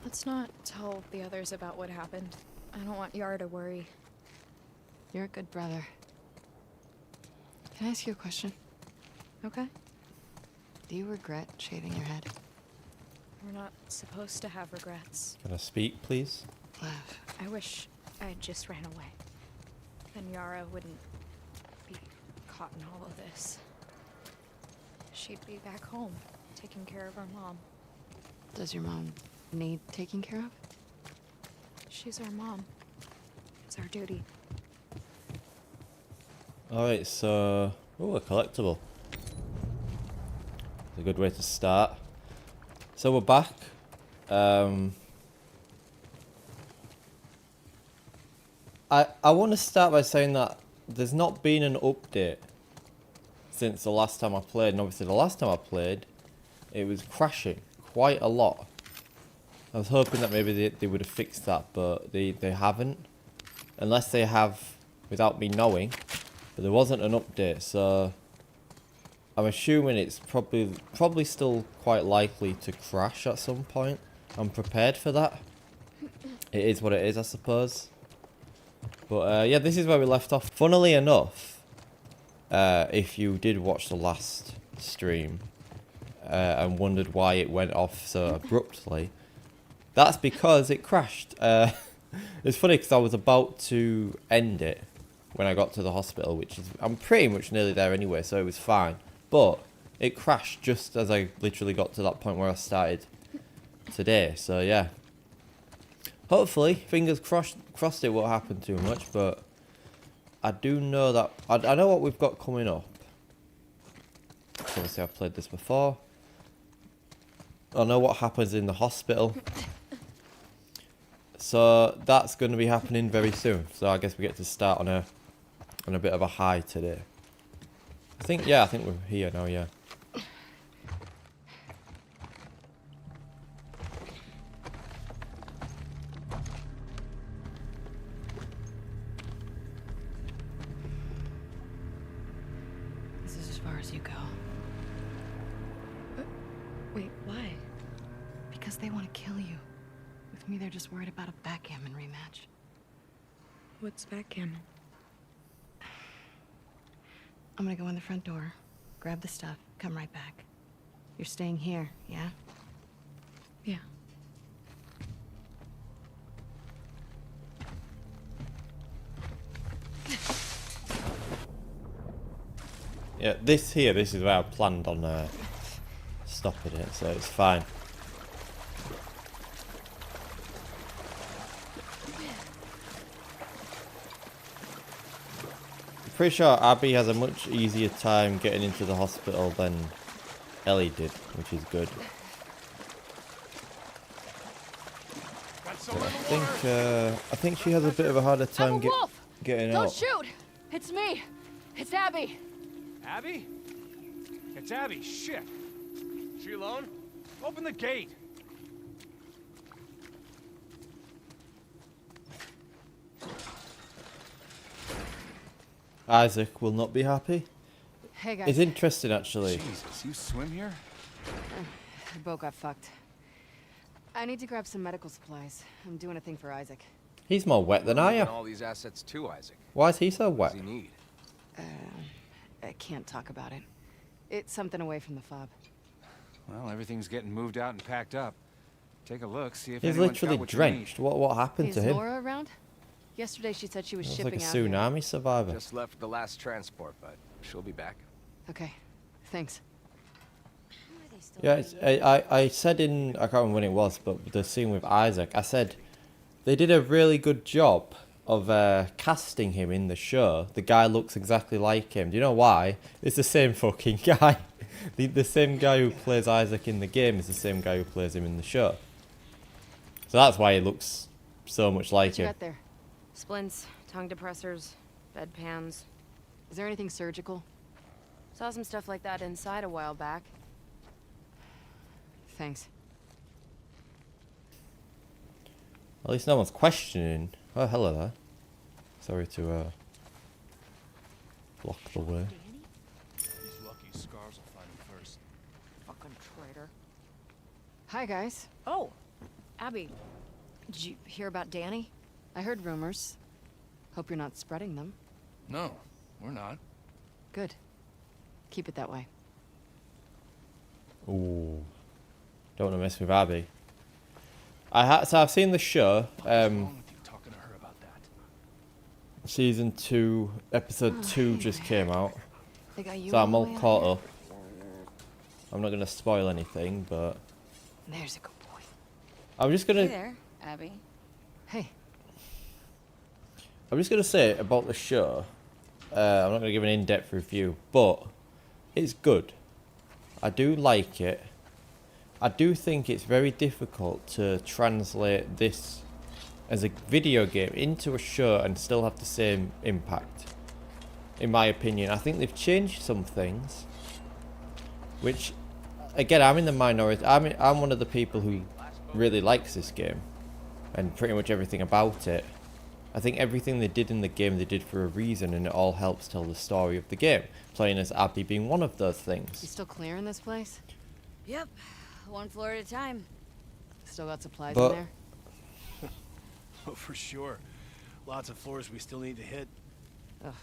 Let's not tell the others about what happened. I don't want Yara to worry. You're a good brother. Can I ask you a question? Okay? Do you regret shaving your head? We're not supposed to have regrets. Can I speak, please? Laugh. I wish I just ran away. Then Yara wouldn't be caught in all of this. She'd be back home, taking care of our mom. Does your mom need taking care of? She's our mom. It's our duty. Alright, so... Oh, a collectible. It's a good way to start. So we're back. I want to start by saying that there's not been an update since the last time I played. And obviously the last time I played, it was crashing quite a lot. I was hoping that maybe they would have fixed that, but they haven't. Unless they have, without me knowing. But there wasn't an update, so I'm assuming it's probably still quite likely to crash at some point. I'm prepared for that. It is what it is, I suppose. But yeah, this is where we left off. Funnily enough, if you did watch the last stream and wondered why it went off so abruptly, that's because it crashed. It's funny because I was about to end it when I got to the hospital, which is, I'm pretty much nearly there anyway, so it was fine. But it crashed just as I literally got to that point where I started today. So yeah, hopefully, fingers crossed it won't happen too much, but I do know that, I know what we've got coming up. Obviously I've played this before. I know what happens in the hospital. So that's going to be happening very soon. So I guess we get to start on a bit of a high today. I think we're here now, yeah. This is as far as you go. Wait, why? Because they want to kill you. With me, they're just worried about a backgammon rematch. What's backgammon? I'm gonna go in the front door, grab the stuff, come right back. You're staying here, yeah? Yeah. Yeah, this is where I planned on stopping it, so it's fine. Pretty sure Abby has a much easier time getting into the hospital than Ellie did, which is good. I think she has a bit of a harder time getting out. Don't shoot! It's me! It's Abby! Abby? It's Abby, shit! She alone? Open the gate! Isaac will not be happy. Hey guys. It's interesting actually. Jesus, you swim here? The boat got fucked. I need to grab some medical supplies. I'm doing a thing for Isaac. He's more wet than I am. All these assets to Isaac. Why is he so What wet? does he need? I can't talk about it. It's something away from the fob. Well, everything's getting moved out and packed up. Take a look, see if He's anyone's literally got what drenched. What happened Is to him? Laura around? Yesterday she said she was Looks shipping like a out here. tsunami survivor. you need. Just left the last transport, but she'll be back. Okay, thanks. Yeah, I said in, I can't remember when it was, but the scene with Isaac, I said they did a really good job of casting him in the show. The guy looks exactly like him. Do you know why? It's the same fucking guy. The same guy who plays Isaac in the game is the same guy who plays him in the show. So that's why he looks so much like What you him. got there? Splints, tongue depressors, bedpans. Is there anything surgical? Saw some stuff like that inside a while back. Thanks. At least no one's questioning. Oh, hello there. Sorry to block the way. These lucky scars will find him first. Fucking traitor. Hi guys. Oh, Abby, did you hear about Danny? I heard rumors. Hope you're not spreading them. No, we're not. Good. Keep it that way. Ooh. Don't want to mess with Abby. So I've seen the show. What's wrong with you talking to her about that? Season 2, episode 2 just came out. They got you So I'm the all way out caught here? up. I'm not going to spoil anything, but There's a good boy. I'm just going to... there, Abby. Hey, I'm just going to say about the show. I'm not going to give an in-depth review, but it's good. I do like it. I do think it's very difficult to translate this as a video game into a show and still have the same impact. In my opinion, I think they've changed some things, which, again, I'm in the minority. I'm one of the people who really likes this game and pretty much everything about it. I think everything they did in the game they did for a reason, and it all helps tell the story of the game. Playing as Abby being one of those you things. still clearing this place? Yep, one floor at a time. Still got supplies But- in there? Oh, for sure. Lots of floors we still need to hit. Ugh.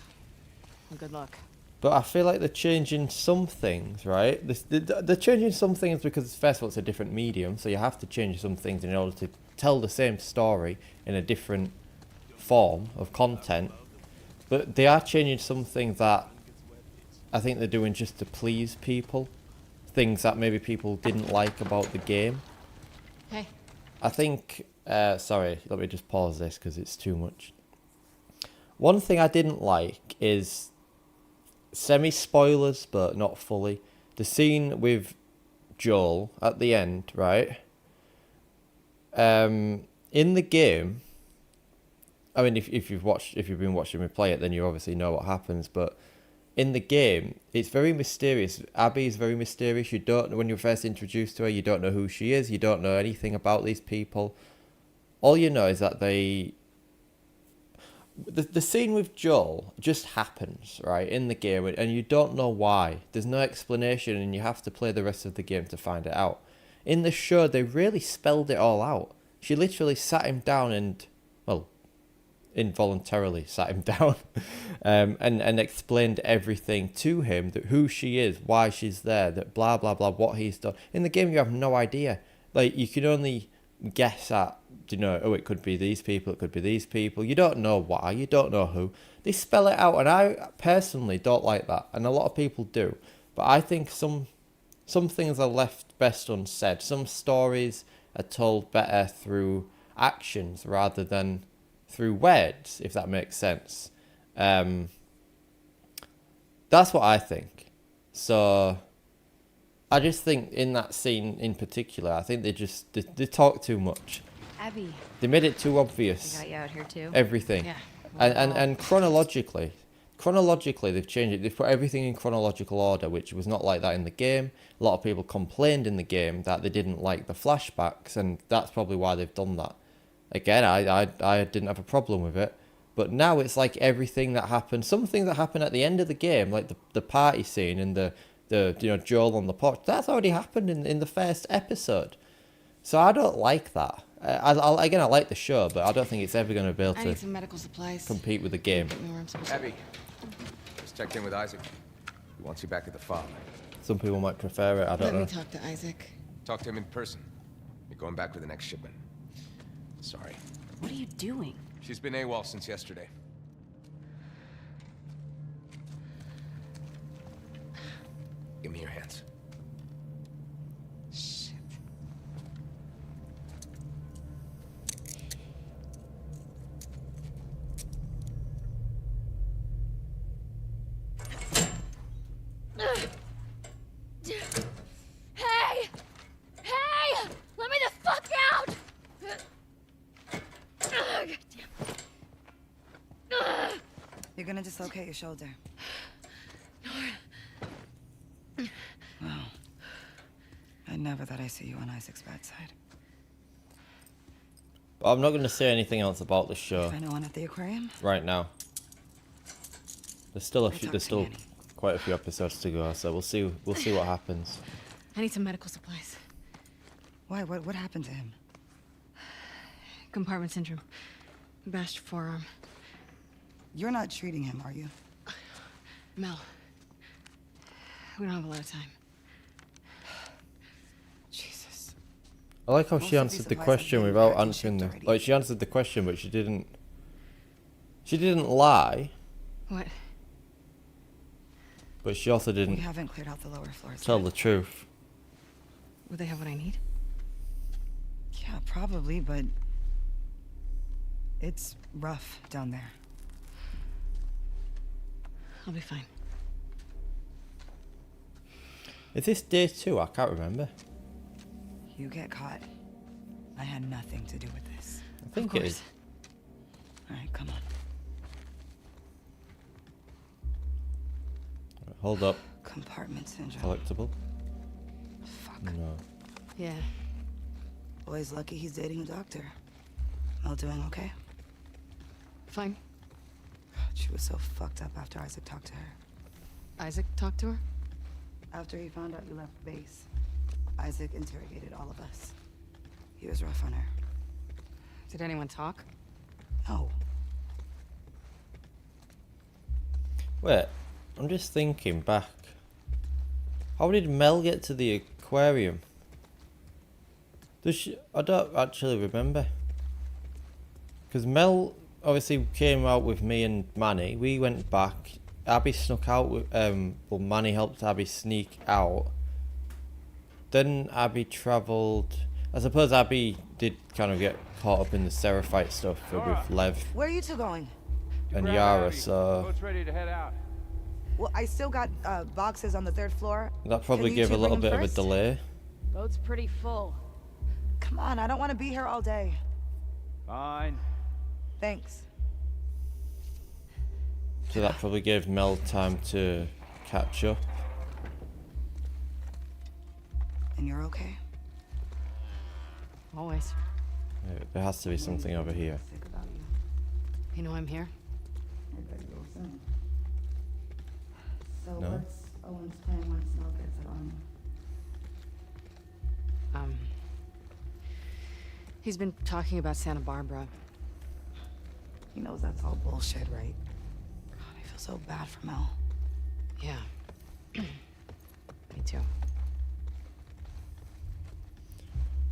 Well, good luck. But I feel like they're changing some things, right? They're changing some things because, first of all, it's a different medium, so you have to change some things in order to tell the same story in a different form of content. But they are changing some things that I think they're doing just to please people. Things that maybe people didn't like about the game. Hey, I think... sorry, let me just pause this because it's too much. One thing I didn't like is... semi-spoilers, but not fully. The scene with Joel at the end, right? In the game... I mean, if you've been watching me play it, then you obviously know what happens. But in the game, it's very mysterious. Abby is very mysterious. You don't, when you're first introduced to her, you don't know who she is. You don't know anything about these people. All you know is that the scene with Joel just happens, right, in the game, and you don't know why. There's no explanation, and you have to play the rest of the game to find it out. In the show, they really spelled it all out. She literally sat him down and, well, involuntarily sat him down and explained everything to him, that who she is, why she's there, that blah blah blah, what he's done. In the game you have no idea. Like, you can only guess at, you know, oh, it could be these people, it could be these people. You don't know why, you don't know who. They spell it out, and I personally don't like that, and a lot of people do. But I think some things are left best unsaid. Some stories are told better through actions rather than through words, if that makes sense. That's what I think. So I just think in that scene in particular, I think they talk too much. Abby. They made it too obvious. Got you out here too. Everything. Yeah. And chronologically they've changed it. They've put everything in chronological order, which was not like that in the game. A lot of people complained in the game that they didn't like the flashbacks, and that's probably why they've done that. Again, I didn't have a problem with it, but now it's like everything that happened. Some things that happen at the end of the game, like the party scene and the Joel on the porch, that's already happened in the first episode. So I don't like that. I like the show, but I don't think it's ever going to be able I to need some medical supplies. compete with the game. Get me where I'm supposed to Abby, just checked in with Isaac. He wants you back at the farm. Some people might prefer it. I don't Let know. me talk to Isaac. Talk to him in person. You're going back with the next shipment. Sorry. What are you doing? She's been AWOL since yesterday. Give me your hands. Shit. Hey! Hey! Let me the fuck out! God damn. You're gonna dislocate your shoulder. Wow. I never thought I'd see you on Isaac's bad side. But I'm not going to say anything else about the show Find one at the aquarium? right now. There's still I talked to there's still Annie. quite a few episodes to go, so we'll see what happens. I need some medical supplies. Why? What happened to him? Compartment syndrome. Bashed forearm. You're not treating him, are you? Mel. We don't have a lot of time. Jesus. I like how Most she of these answered the supplies have question been without packed and answering shipped the... already. Like, she answered the question, but she didn't... She didn't lie, What? but she also We didn't haven't cleared out the lower floors tell yet. the truth. Would they have what I need? Yeah, probably, but... It's rough down there. I'll be fine. Is this day 2? I can't remember. You get caught. I had nothing to do with this. I think Of it course. is. Alright, come on. Hold up. Compartment syndrome. Collectible? Fuck. No. Yeah. Boy's lucky he's dating a doctor. Mel doing okay? Fine. She was so fucked up after Isaac talked to her. Isaac talked to her? After he found out you left base, Isaac interrogated all of us. He was rough on her. Did anyone talk? No. Wait, I'm just thinking back. How did Mel get to the aquarium? Does she... I don't actually remember. Because Mel obviously came out with me and Manny. We went back. Abby snuck out with... well, Manny helped Abby sneak out. Then Abby travelled... I suppose Abby did kind of get caught up in the Seraphite stuff with Lev Where are you two going? and Grab Yara, Abby. so... Boat's ready to head out. Well, I still got boxes on the 3rd floor. That probably Can you gave a two little bring bit them of a first? delay. Boat's pretty full. Come on, I don't want to be here all day. Fine. Thanks. So that probably gave Mel time to catch up. And you're okay? Always. There has to be something over here. Sick about you. You know I'm here? I bet you'll soon. So No. what's Owen's plan once Mel gets it on? He's been talking about Santa Barbara. He knows that's all bullshit, right? God, I feel so bad for Mel. Yeah. Me too.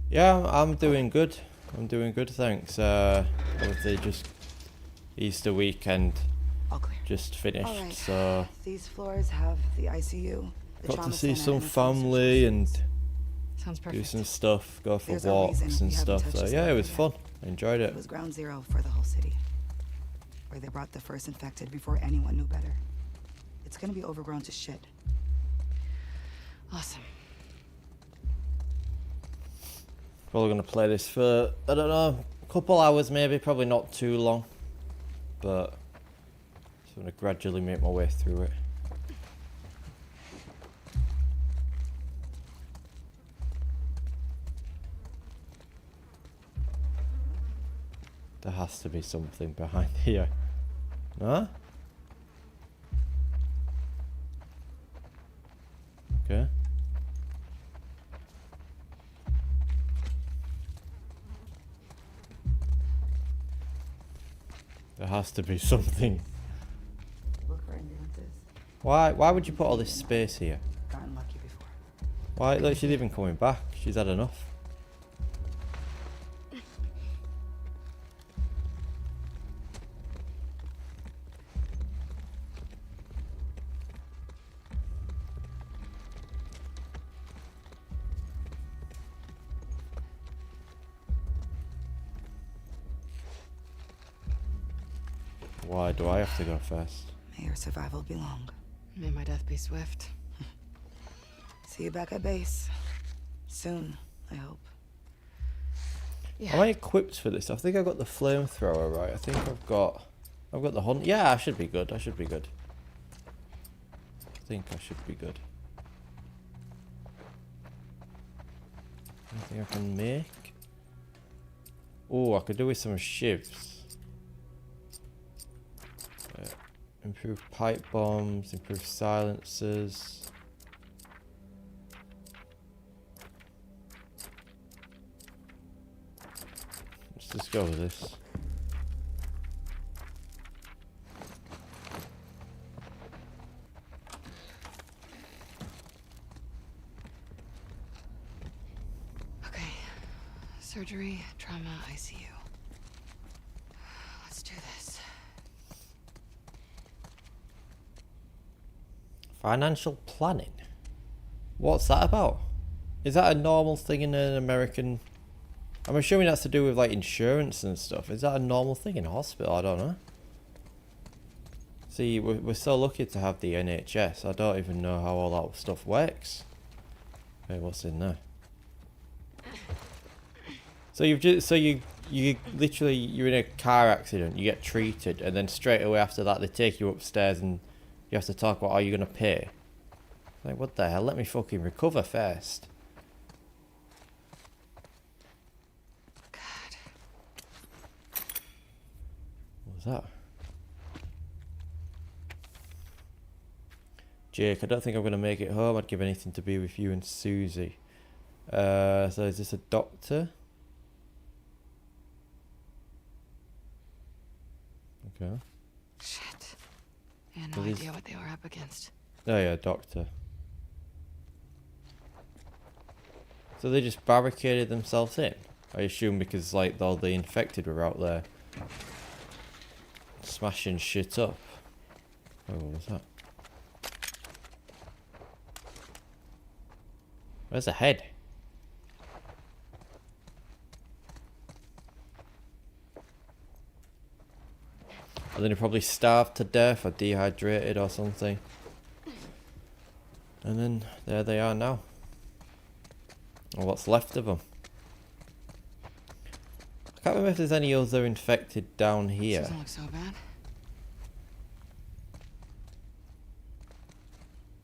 Yeah, I'm doing good. I'm doing good, thanks. Obviously just Easter weekend All clear. just finished, All right. so These floors have the ICU, the got trauma to see center, some and the trauma family and services. Sounds do perfect. some stuff, go for There's a reason walks we and haven't stuff. touched So this yeah, it area was yet. fun. I enjoyed It it. was ground zero for the whole city, where they brought the first infected before anyone knew better. It's gonna be overgrown to shit. Awesome. Probably gonna play this for, I don't know, a couple hours maybe, probably not too long. But just gonna gradually make my way through it. There has to be something behind here. No? Okay. There has to be something. Look for ambulances. Why would you put all this space here? Gotten lucky before. Why, look, she's even coming back. She's had enough. Why do I have to go first? May your survival be long. May my death be swift. See you back at base. Soon, I hope. Am I equipped for this? I think I got the flamethrower right. I think I've got the hunt. Yeah, I should be good. I should be good. I think I should be good. Anything I can make? Oh, I could do with some shivs. Improve pipe bombs, improve silencers. Just just go with this. Okay. Surgery, trauma, ICU. Let's do this. Financial planning? What's that about? Is that a normal thing in an American... I'm assuming that's to do with like insurance and stuff. Is that a normal thing in a hospital? I don't know. See, we're so lucky to have the NHS. I don't even know how all that stuff works. Hey, what's in there? So you literally, you're in a car accident, you get treated, and then straight away after that they take you upstairs and you have to talk about, are you going to pay? Like, what the hell? Let me fucking recover first. God. What was that? Jake, I don't think I'm going to make it home. I'd give anything to be with you and Susie. So is this a doctor? Okay. Shit. I had So no these- idea what they were up against. Oh yeah, doctor. So they just barricaded themselves in? I assume because like all the infected were out there smashing shit up. Oh, what was that? Where's the head? And then he probably starved to death or dehydrated or something. And then there they are now. Or what's left of them. I can't remember if there's any other infected down here. Doesn't look so bad.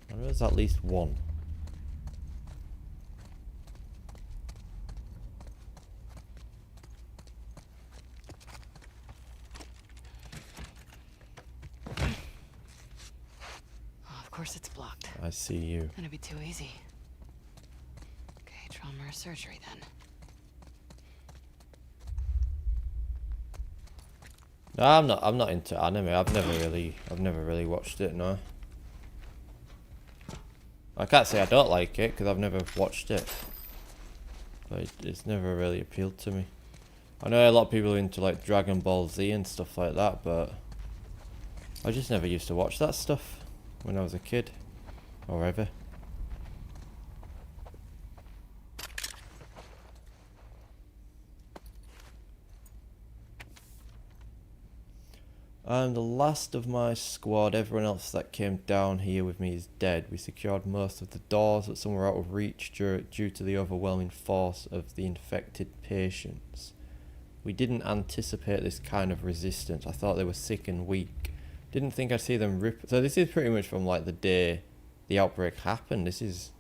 I know there's at least one. Oh, of course it's blocked. I see you. Gonna be too easy. Okay, trauma or surgery then. No, I'm not into anime. I've never really watched it, no. I can't say I don't like it because I've never watched it. But it's never really appealed to me. I know a lot of people are into like Dragon Ball Z and stuff like that, but I just never used to watch that stuff when I was a kid or ever. I'm the last of my squad. Everyone else that came down here with me is dead. We secured most of the doors, but some were out of reach due to the overwhelming force of the infected patients. We didn't anticipate this kind of resistance. I thought they were sick and weak. Didn't think I'd see them rip... So this is pretty much from like the day the outbreak happened. This is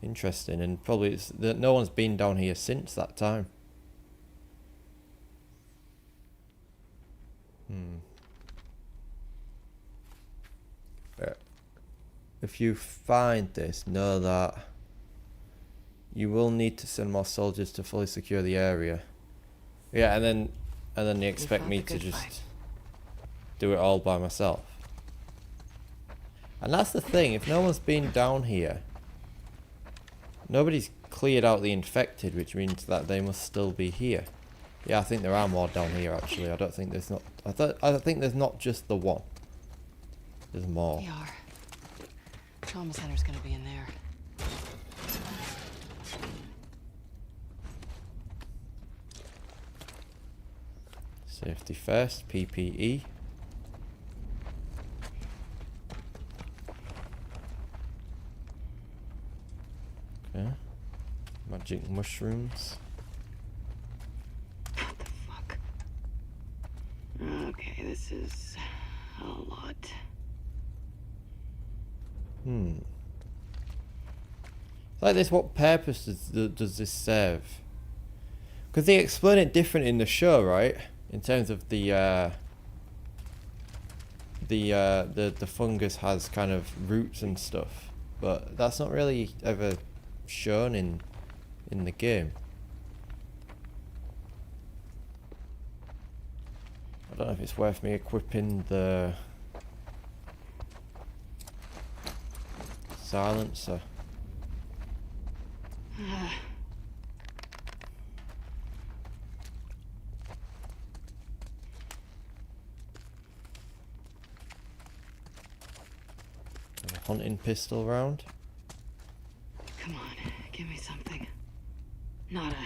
interesting, and probably no one's been down here since that time. If you find this, know that you will need to send more soldiers to fully secure the area. Yeah, and then they expect fought me a to good just fight. do it all by myself. And that's the thing, if no one's been down here, nobody's cleared out the infected, which means that they must still be here. Yeah, I think there are more down here actually. I don't think there's not... I think there's not just the one. There's more. They are. Trauma center's gonna be in there. Safety first, PPE. Okay. Magic mushrooms. Fuck. Okay, this is a lot. Like this, what purpose does this serve? Because they explain it different in the show, right? In terms of the fungus has kind of roots and stuff, but that's not really ever shown in the game. I don't know if it's worth me equipping the silencer. A hunting pistol round. Come on, give me something. Not a...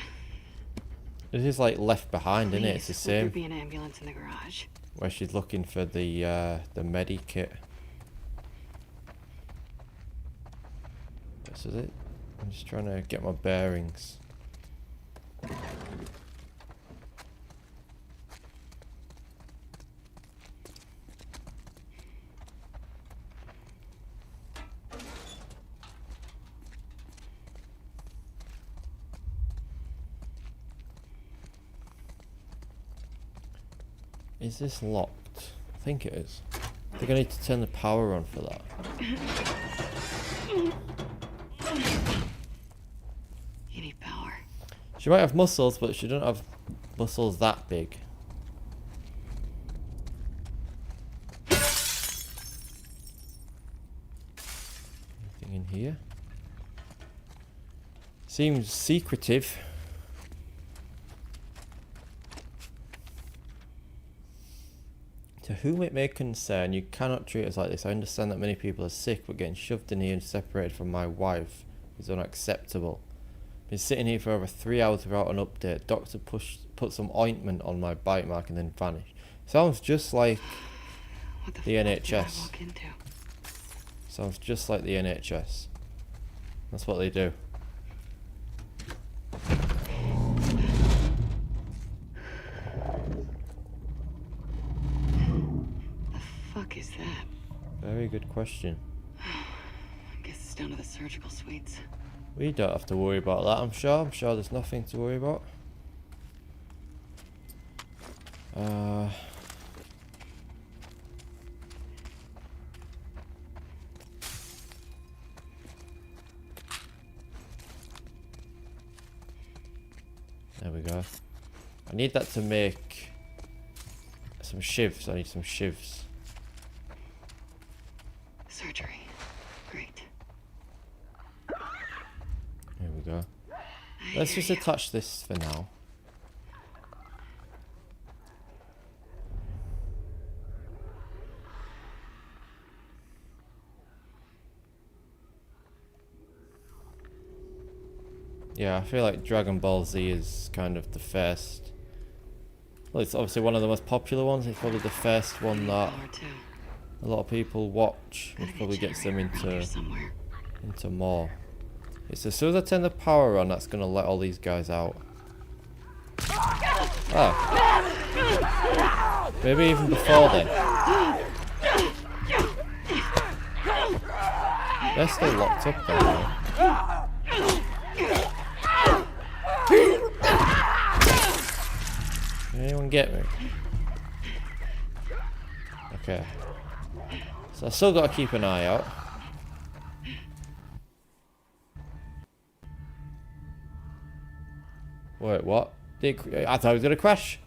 This is like Left Behind, isn't it? It's the Please, let there same. be an ambulance in the garage. Where she's looking for the medi kit. This is it. I'm just trying to get my bearings. Is this locked? I think it is. I think I need to turn the power on for that. You need power. She might have muscles, but she doesn't have muscles that big. Anything in here? Seems secretive. To whom it may concern, you cannot treat us like this. I understand that many people are sick, but getting shoved in here and separated from my wife is unacceptable. Been sitting here for over 3 hours without an update. Doctor put some ointment on my bite mark and then vanished. Sounds just like What the the fuck did I NHS. walk into? Sounds just like the NHS. That's what they do. The fuck is that? Very good question. I guess it's down to the surgical suites. We don't have to worry about that, I'm sure. I'm sure there's nothing to worry about. There we go. I need that to make some shivs. I need some shivs. Surgery. Great. There we go. I Let's hear just you. attach this for now. Yeah, I feel like Dragon Ball Z is kind of the first. Well, it's obviously one of the most popular ones. It's probably the first one that Power too. a lot of people watch, which Gotta probably get gets them generator around here somewhere. into more. It's as soon as I turn the power on, that's gonna let all these guys out. Oh. Maybe even before then. They're still locked up there though. Can anyone get me? Okay. So I still gotta keep an eye out. Wait, what? I thought it was gonna crash.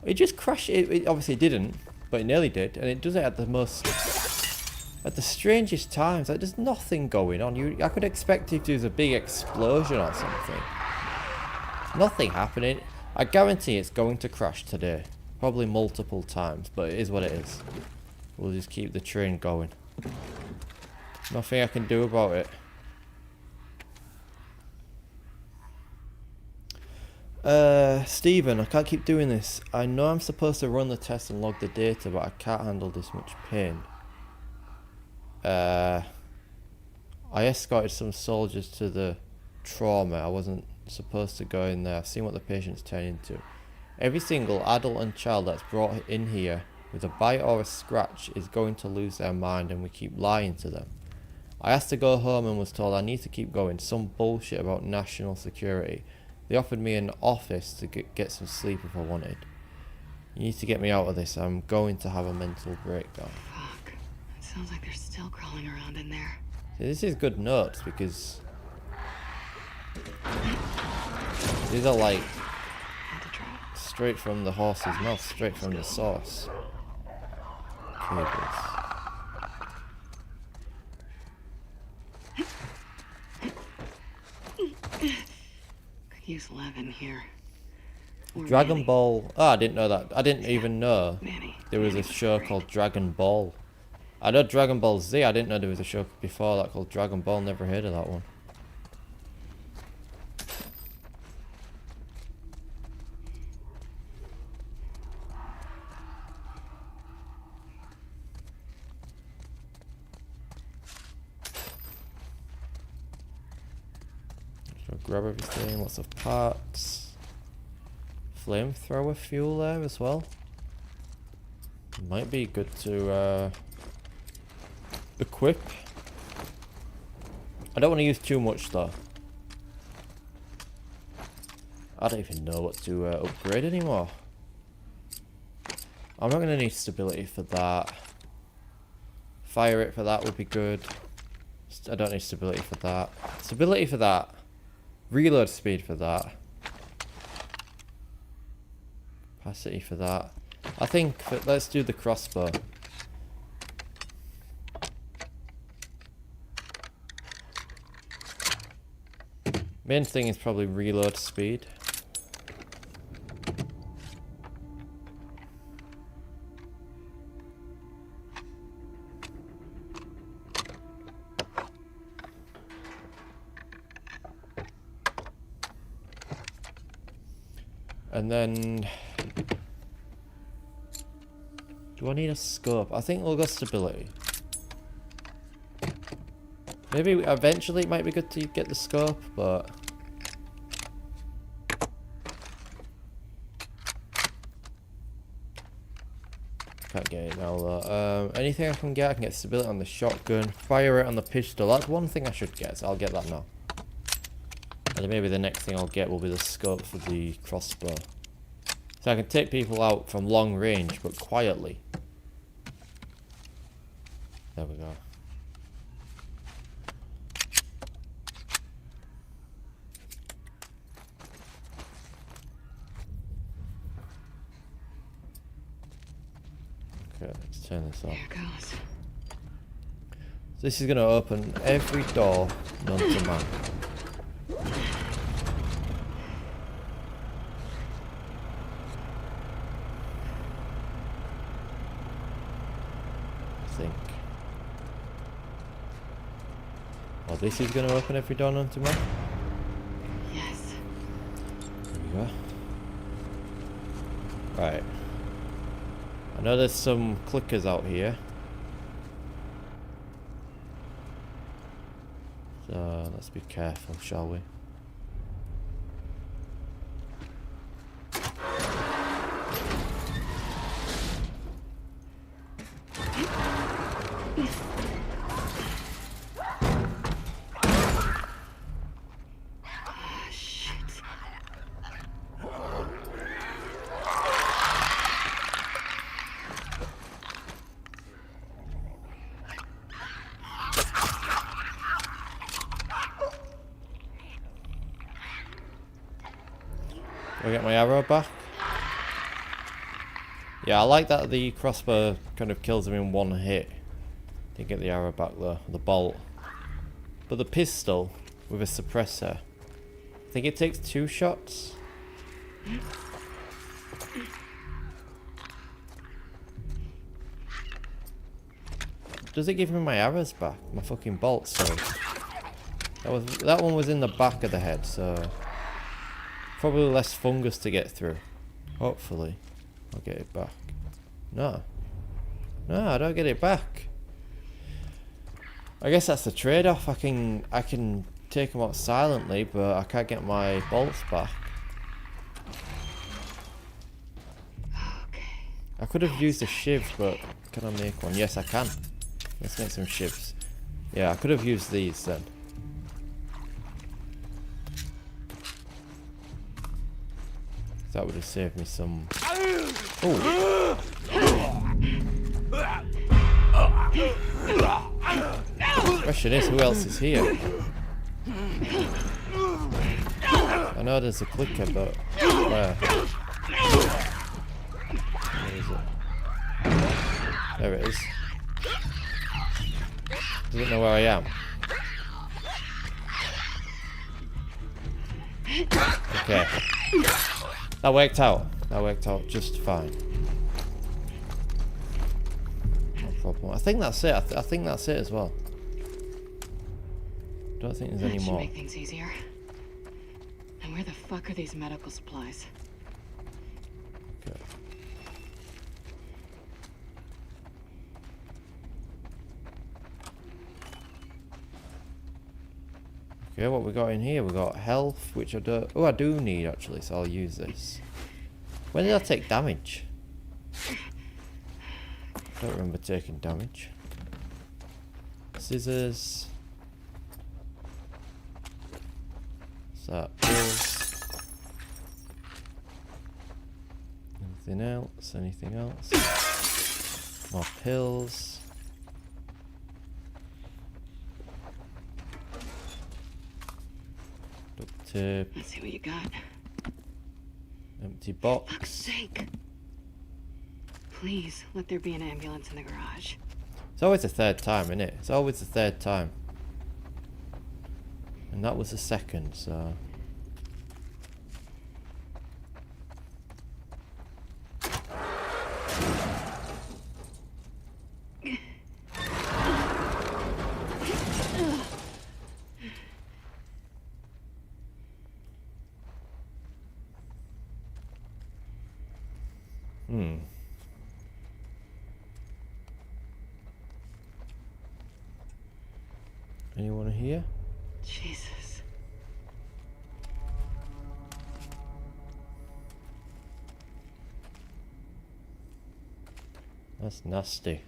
It just crashed. It obviously didn't, but it nearly did, and it does it at the strangest times. Like there's nothing going on. I could expect if there was a big explosion or something. Nothing happening. I guarantee it's going to crash today, probably multiple times, but it is what it is. We'll just keep the train going. Nothing I can do about it. Stephen, I can't keep doing this. I know I'm supposed to run the test and log the data, but I can't handle this much pain. I escorted some soldiers to the trauma. I wasn't supposed to go in there. I've seen what the patients turn into. Every single adult and child that's brought in here with a bite or a scratch is going to lose their mind, and we keep lying to them. I asked to go home and was told I need to keep going. Some bullshit about national security. They offered me an office to get some sleep if I wanted. You need to get me out of this. I'm going to have a mental breakdown. Fuck. It sounds like they're still crawling around in there. See, this is good notes because these are like Had to drop. straight from the horse's mouth, straight from the source. Cables. Could use Levin here. Or Dragon Manny. Ball. Oh, I didn't know that. I didn't even know Manny. there was a show called Dragon Ball. I know Dragon Ball Z. I didn't know there was a show before that called Dragon Ball. Never heard of that one. So grab everything. Lots of parts. Flamethrower fuel there as well. Might be good to equip. I don't want to use too much though. I don't even know what to upgrade anymore. I'm not going to need stability for that. Fire rate for that would be good. I don't need stability for that. Stability for that. Reload speed for that. Capacity for that. I think let's do the crossbow. Main thing is probably reload speed. And then, do I need a scope? I think we'll go stability. Maybe eventually it might be good to get the scope, but can't get it now though. Anything I can get stability on the shotgun, fire rate on the pistol. That's one thing I should get, so I'll get that now. And then maybe the next thing I'll get will be the scope for the crossbow. So I can take people out from long range, but quietly. There we go. Okay, let's turn this on. Here goes. So this is going to open every door known to man. I think. Oh, this is going to open every door known to man? Yes. There we go. Right. I know there's some clickers out here. So let's be careful, shall we? Do I get my arrow back? Yeah, I like that the crossbow kind of kills him in one hit. Didn't get the arrow back though, the bolt. But the pistol with a suppressor, I think it takes 2 shots. Does it give me my arrows back? My fucking bolts, sorry. That one was in the back of the head, so probably less fungus to get through. Hopefully I'll get it back. No, I don't get it back. I guess that's the trade-off. I can take them out silently, but I can't get my bolts back. I could have used a shiv, but can I make one? Yes, I can. Let's make some shivs. Yeah, I could have used these then. That would have saved me some. Oh. Question is, who else is here? I know there's a clicker, but where? Where is it? There it is. Doesn't know where I am. Okay. That worked out. That worked out just fine. No problem. I think that's it. I think that's it as well. Don't think there's any That should more. make things easier. And where the fuck are these medical supplies? Okay. Okay, what we got in here? We got health, which I don't. Oh, I do need actually, so I'll use this. When did I take damage? Don't remember taking damage. Scissors. What's that? Pills. Anything else? Anything else? More pills. Duct tape. Let's see what you got. Empty Fuck's box. sake. Please, let there be an ambulance in the garage. It's always the third time, isn't it? It's always the third time. And that was the second, so... Anyone here? Jesus. That's nasty.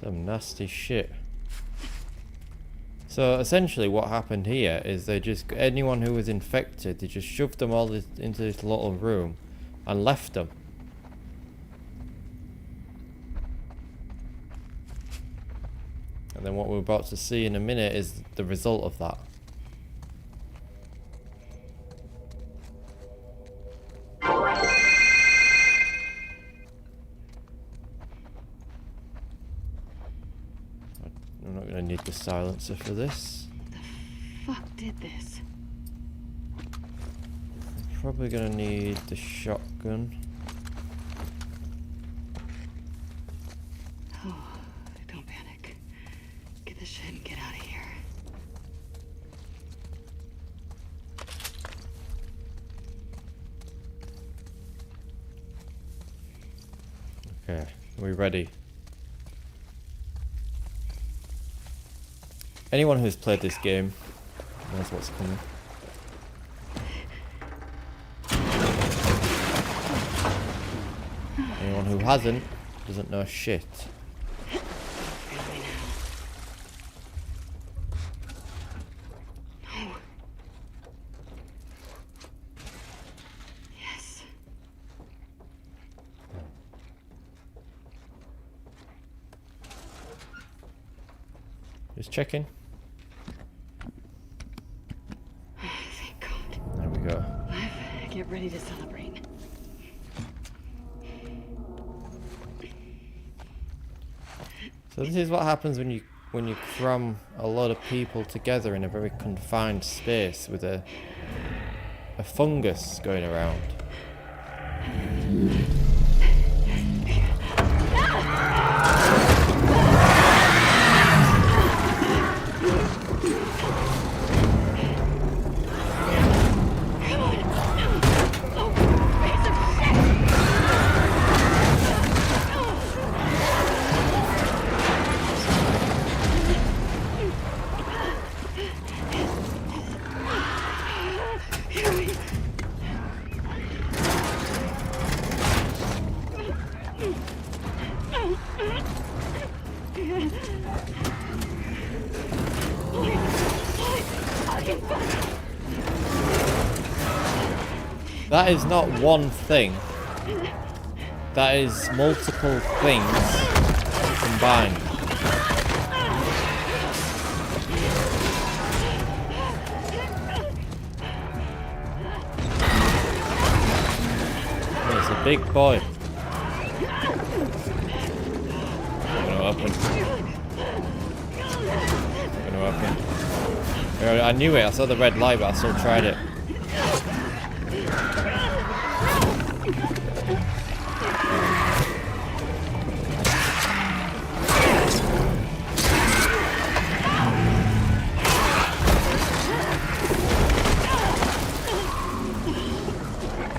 Some nasty shit. So essentially what happened here is they just, anyone who was infected, they just shoved them all into this little room and left them. And then what we're about to see in a minute is the result of that. I'm not going to need the silencer for this. Fuck did this? Probably going to need the shotgun. Oh, don't panic. Get the shit and get out of here. Okay, are we ready? Anyone who's played this game knows what's coming. Anyone who hasn't doesn't know shit. Really now. No. Yes. Just checking. Thank God. There we go. Get ready to celebrate. So this is what happens when you cram a lot of people together in a very confined space with a fungus going around. That is not one thing. That is multiple things combined. big boy. Gonna open. Gonna open. I knew it. I saw the red light, but I still tried it.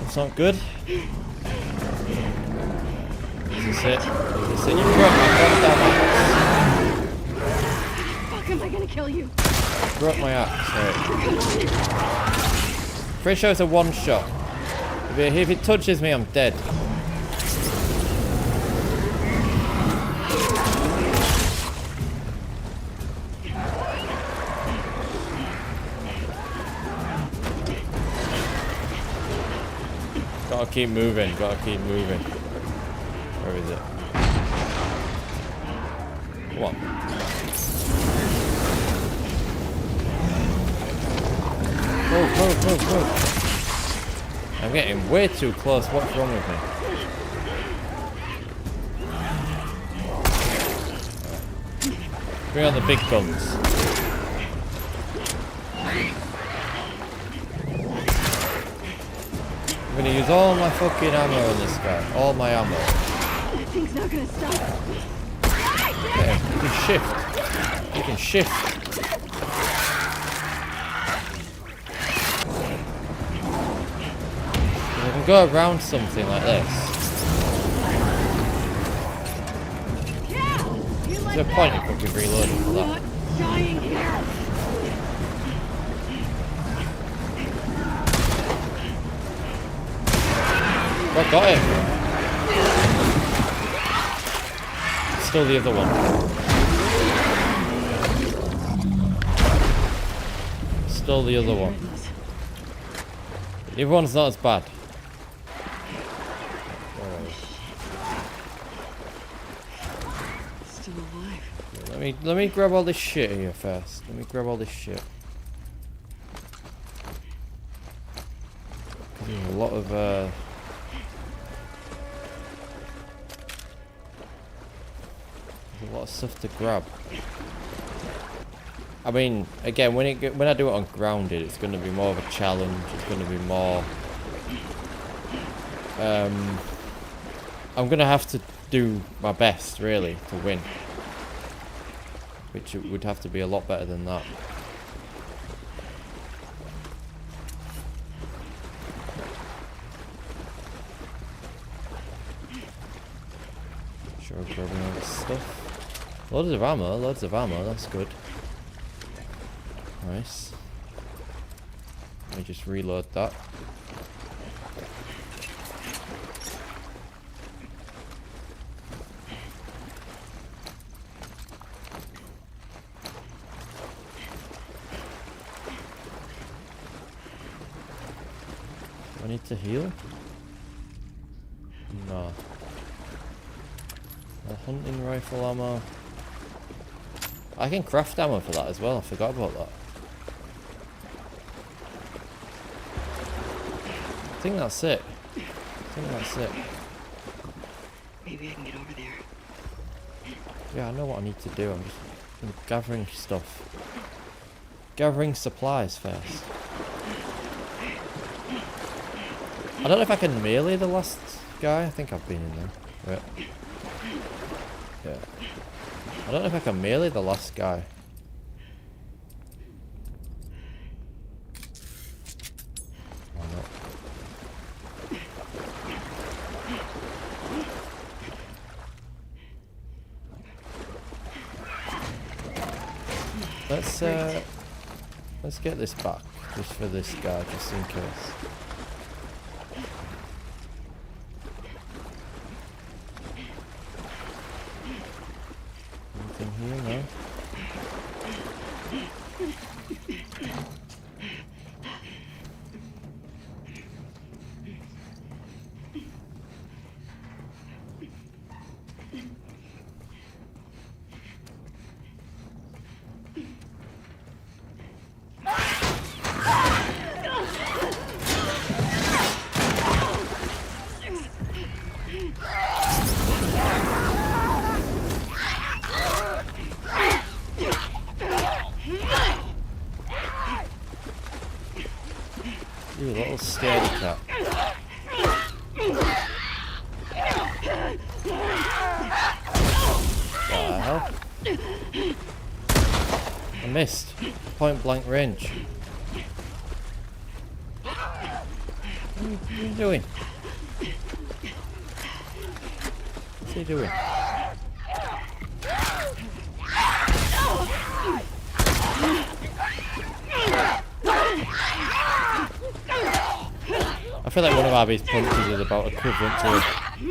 It's not good. Is this it? Is this it? You broke my goddamn axe. Fuck, am I gonna kill you? Broke my axe. Right. Pretty sure it's a one shot. If it touches me, I'm dead. Gotta keep moving, gotta keep moving. Where is it? Come on. Go. I'm getting way too close. What's wrong with me? Bring on the big guns. I'm gonna use all my fucking ammo on this guy. All my ammo. That thing's not gonna stop. Yeah, you can shift. You can shift. I can go around something like this. There's no point in fucking reloading for that. Dying here. I got him. Still the other one. Still the other one. The other one's not as bad. Still alive. Let me grab all this shit here first. Let me grab all this shit. There's a lot of there's a lot of stuff to grab. I mean, again, when I do it on grounded, it's going to be more of a challenge. It's going to be more. I'm going to have to do my best, really, to win. Which would have to be a lot better than that. Sure, grabbing all this stuff. Loads of ammo, that's good. Nice. Let me just reload that. Do I need to heal? No. Hunting rifle ammo. I can craft ammo for that as well, I forgot about that. I think that's it. Maybe I can get over there. Yeah, I know what I need to do. I'm gathering stuff. Gathering supplies first. I don't know if I can melee the last guy. I think I've been in there. Right. Yeah. I don't know if I can melee the last guy. Why not? Let's get this back just for this guy, just in case. Anything here? No. You little scaredy cat. What the hell? I missed. Point blank range. What are you doing? What's he doing? I feel like one of Abby's punches is about equivalent to a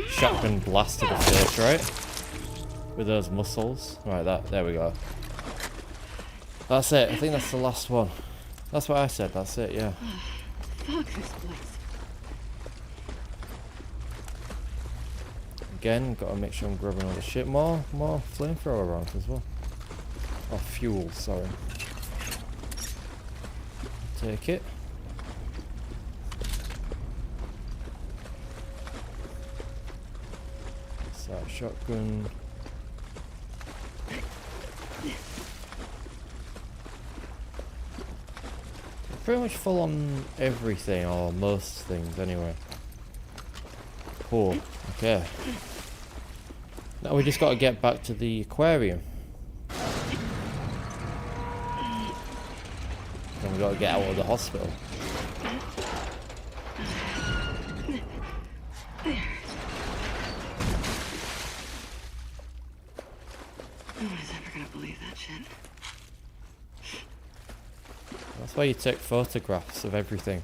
shotgun blast to the face, right? With those muscles. Right, there we go. That's it. I think that's the last one. That's what I said. That's it, yeah. Fuck this place. Again, gotta make sure I'm grabbing all the shit. More flamethrower rounds as well. Or fuel, sorry. Take it. Start shotgun. Pretty much full on everything, or most things anyway. Cool. Okay. Now we just got to get back to the aquarium. Then we got to get out of the hospital. No one's ever gonna believe that shit. That's why you take photographs of everything.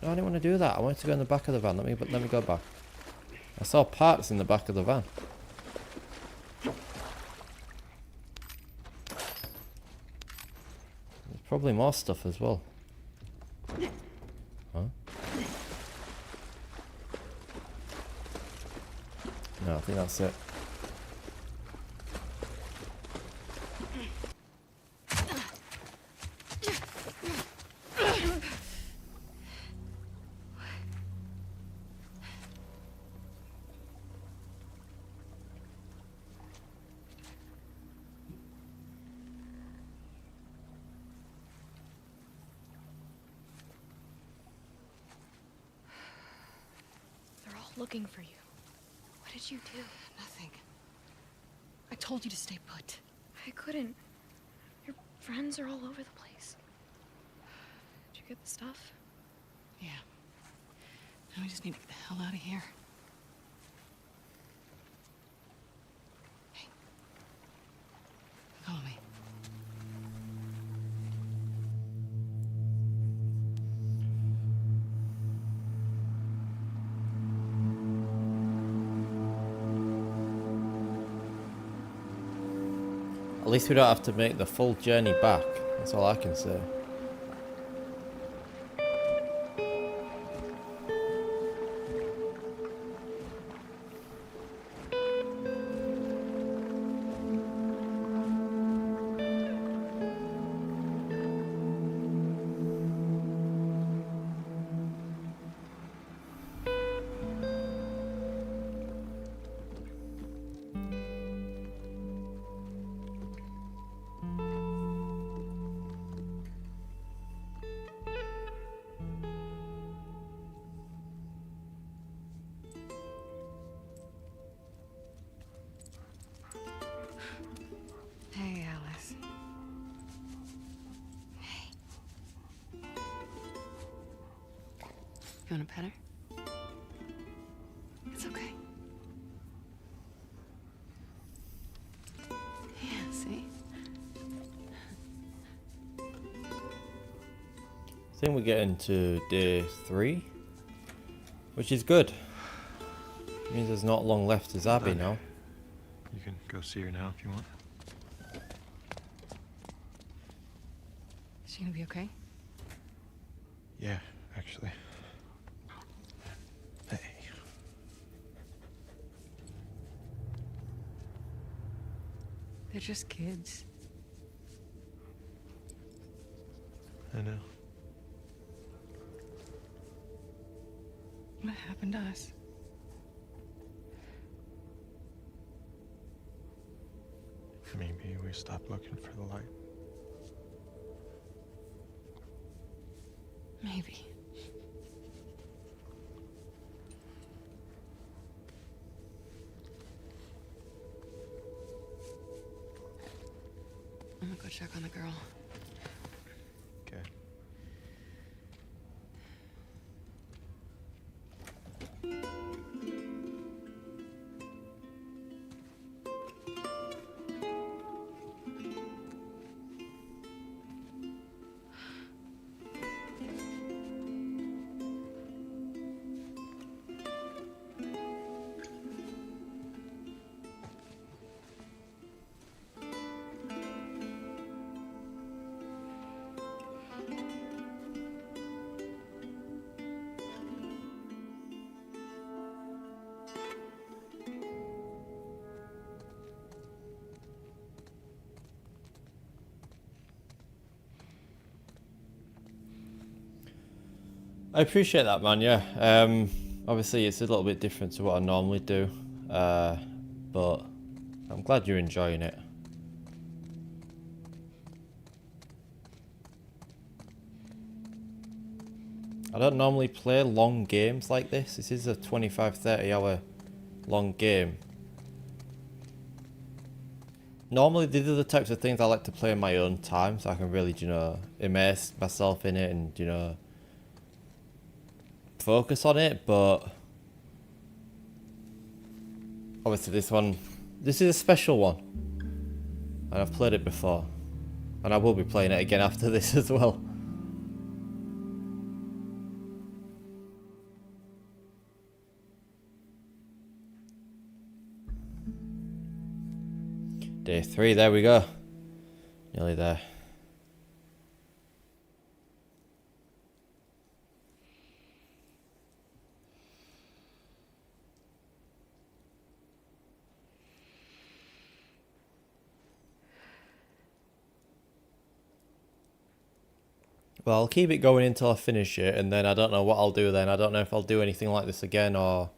No, I didn't want to do that. I wanted to go in the back of the van. Let me go back. I saw parts in the back of the van. There's probably more stuff as well. Huh? No, I think that's it. They're all looking for you. What did you do? Nothing. I told you to stay put. I couldn't. Your friends are all over the place. Did you get the stuff? Yeah. Now we just need to get the hell out of here. Hey. Follow me. At least we don't have to make the full journey back. That's all I can say. Hey, Alice. Hey. You want a pet her? It's okay. Yeah, see? I think we're getting to day 3, which is good. It means there's not long left as Abby now. You can go see her now if you want. Is she gonna be okay? Yeah, actually. Hey. They're just kids. I know. What happened to us. Maybe we stopped looking for the light. Maybe. I'm gonna go check on the girl. Okay. I appreciate that, man. Yeah. Obviously, it's a little bit different to what I normally do, but I'm glad you're enjoying it. I don't normally play long games like this. This is a 25-30 hour long game. Normally, these are the types of things I like to play in my own time, so I can really, you know, immerse myself in it and, you know, focus on it. But obviously this is a special one, and I've played it before, and I will be playing it again after this as well. Day 3, there we go. Nearly there. Well, I'll keep it going until I finish it, and then I don't know what I'll do then. I don't know if I'll do anything like this again, or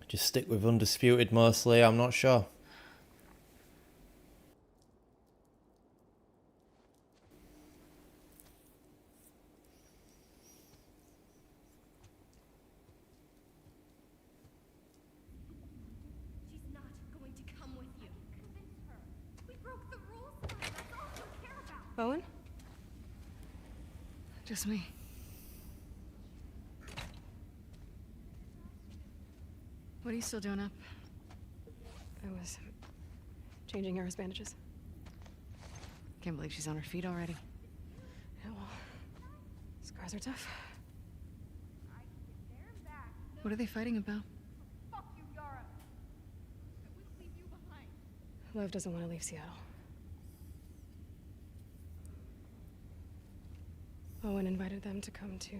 just stick with Undisputed mostly. I'm not sure. She's not going to come with you. Convince her. We broke the rules tonight. That's all you care about. Owen? Just me. What are you still doing up? I was changing Yara's bandages. Can't believe she's on her feet already. Yeah, well, scars are tough. What are they fighting about? Fuck you, Yara. I wouldn't leave you behind. Lev doesn't want to leave Seattle. Owen invited them to come to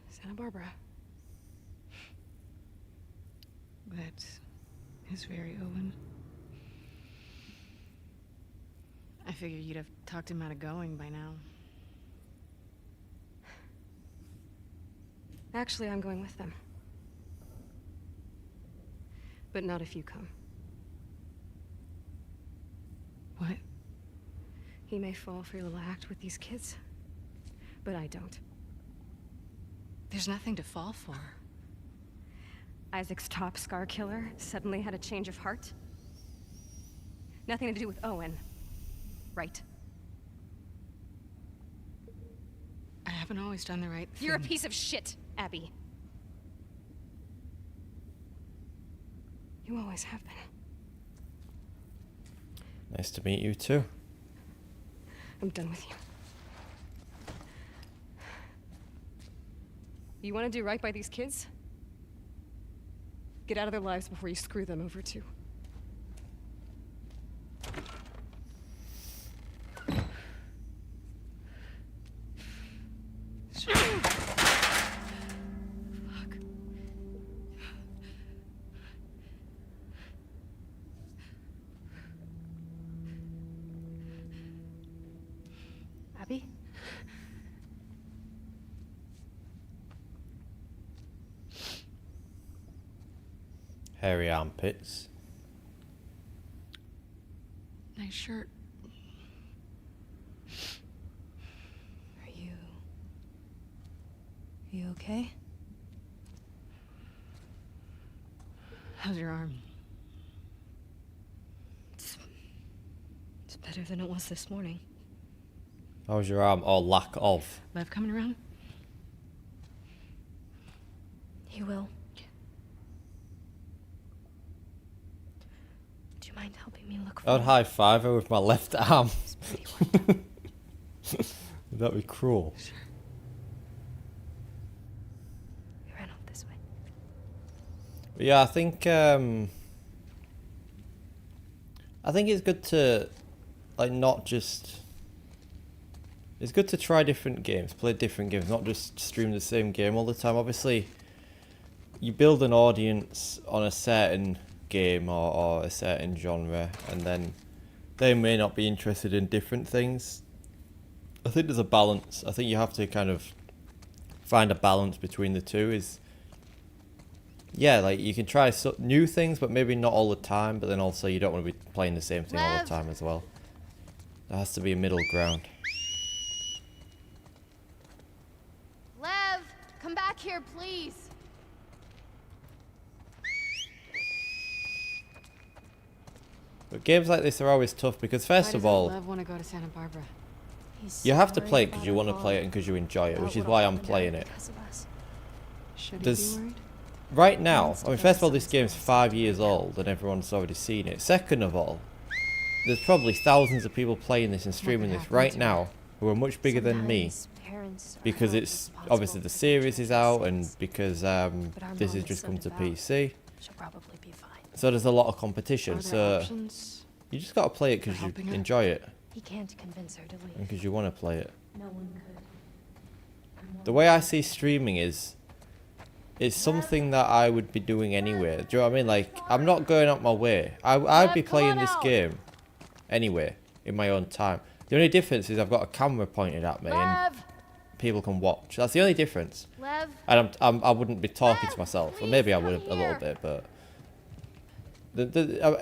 Santa Barbara. That is very Owen. I figured you'd have talked him out of going by now. Actually, I'm going with them. But not if you come. What? He may fall for your little act with these kids, but I don't. There's nothing to fall for. Isaac's top scar killer suddenly had a change of heart? Nothing to do with Owen, right? I haven't always done the right thing. You're a piece of shit, Abby. You always have been. Nice to meet you too. I'm done with you. You want to do right by these kids? Get out of their lives before you screw them over too. Fuck. Abby? Hairy armpits. Nice shirt. Are you okay? How's your arm? It's better than it was this morning. How's your arm? Or lack of? Lev coming around? He will. Do you mind helping me look for I'd him? high five her with my left arm. It's pretty wet. Would that be cruel? We ran off this way. But yeah, I think it's good to like not just. It's good to try different games, play different games, not just stream the same game all the time. Obviously, you build an audience on a certain game or a certain genre, and then they may not be interested in different things. I think there's a balance. I think you have to kind of find a balance between the two. Yeah, like you can try new things, but maybe not all the time. But then also you don't want to be playing the same thing all the time as well. There has to be a middle ground. Lev, come back here, please. But games like this are always tough because first of all, Lev want to go to Santa Barbara? you have to play it because you want to play it and because you enjoy it, which is why I'm playing it. Should he There's- be worried? Right now, I mean, first of all, this game's 5 years old and everyone's already seen it. Second of all, there's probably thousands of people playing this and streaming this right now who are much bigger than me because it's obviously the series is out and because this has just come to PC. She'll probably be fine. So there's a lot of competition. Are there So options? you just got to play it because you helping her? enjoy it He can't convince her to leave. and because you want to play it. No one could. The way I see streaming is, it's something that I would be doing anyway. Do you know what I mean? Like, I'm not going out my way. I'd be playing this game anyway, in my own time. The only difference is I've got a camera pointed at me and Lev, people can watch. That's the only difference. Lev, And I wouldn't be talking to myself. Or please maybe I come would a little here. bit, but...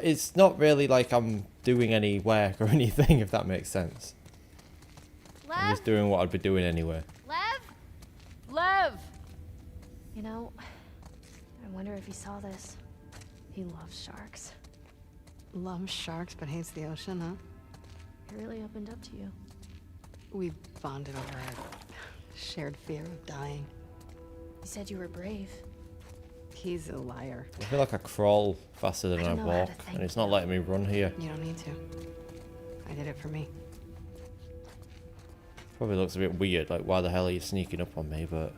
it's not really like I'm doing any work or anything, if that makes sense. I'm Lev, just doing what I'd be doing anyway. Lev, Lev. You know, I wonder if he saw this. He loves sharks. Loves sharks but hates the ocean, huh? He really opened up to you. We bonded over a shared fear of dying. He said you were brave. He's a liar. I feel like I crawl faster than I I don't know how to walk, thank and it's not you. letting me run here. You don't need to. I did it for me. Probably looks a bit weird, like why the hell are you sneaking up on me, but...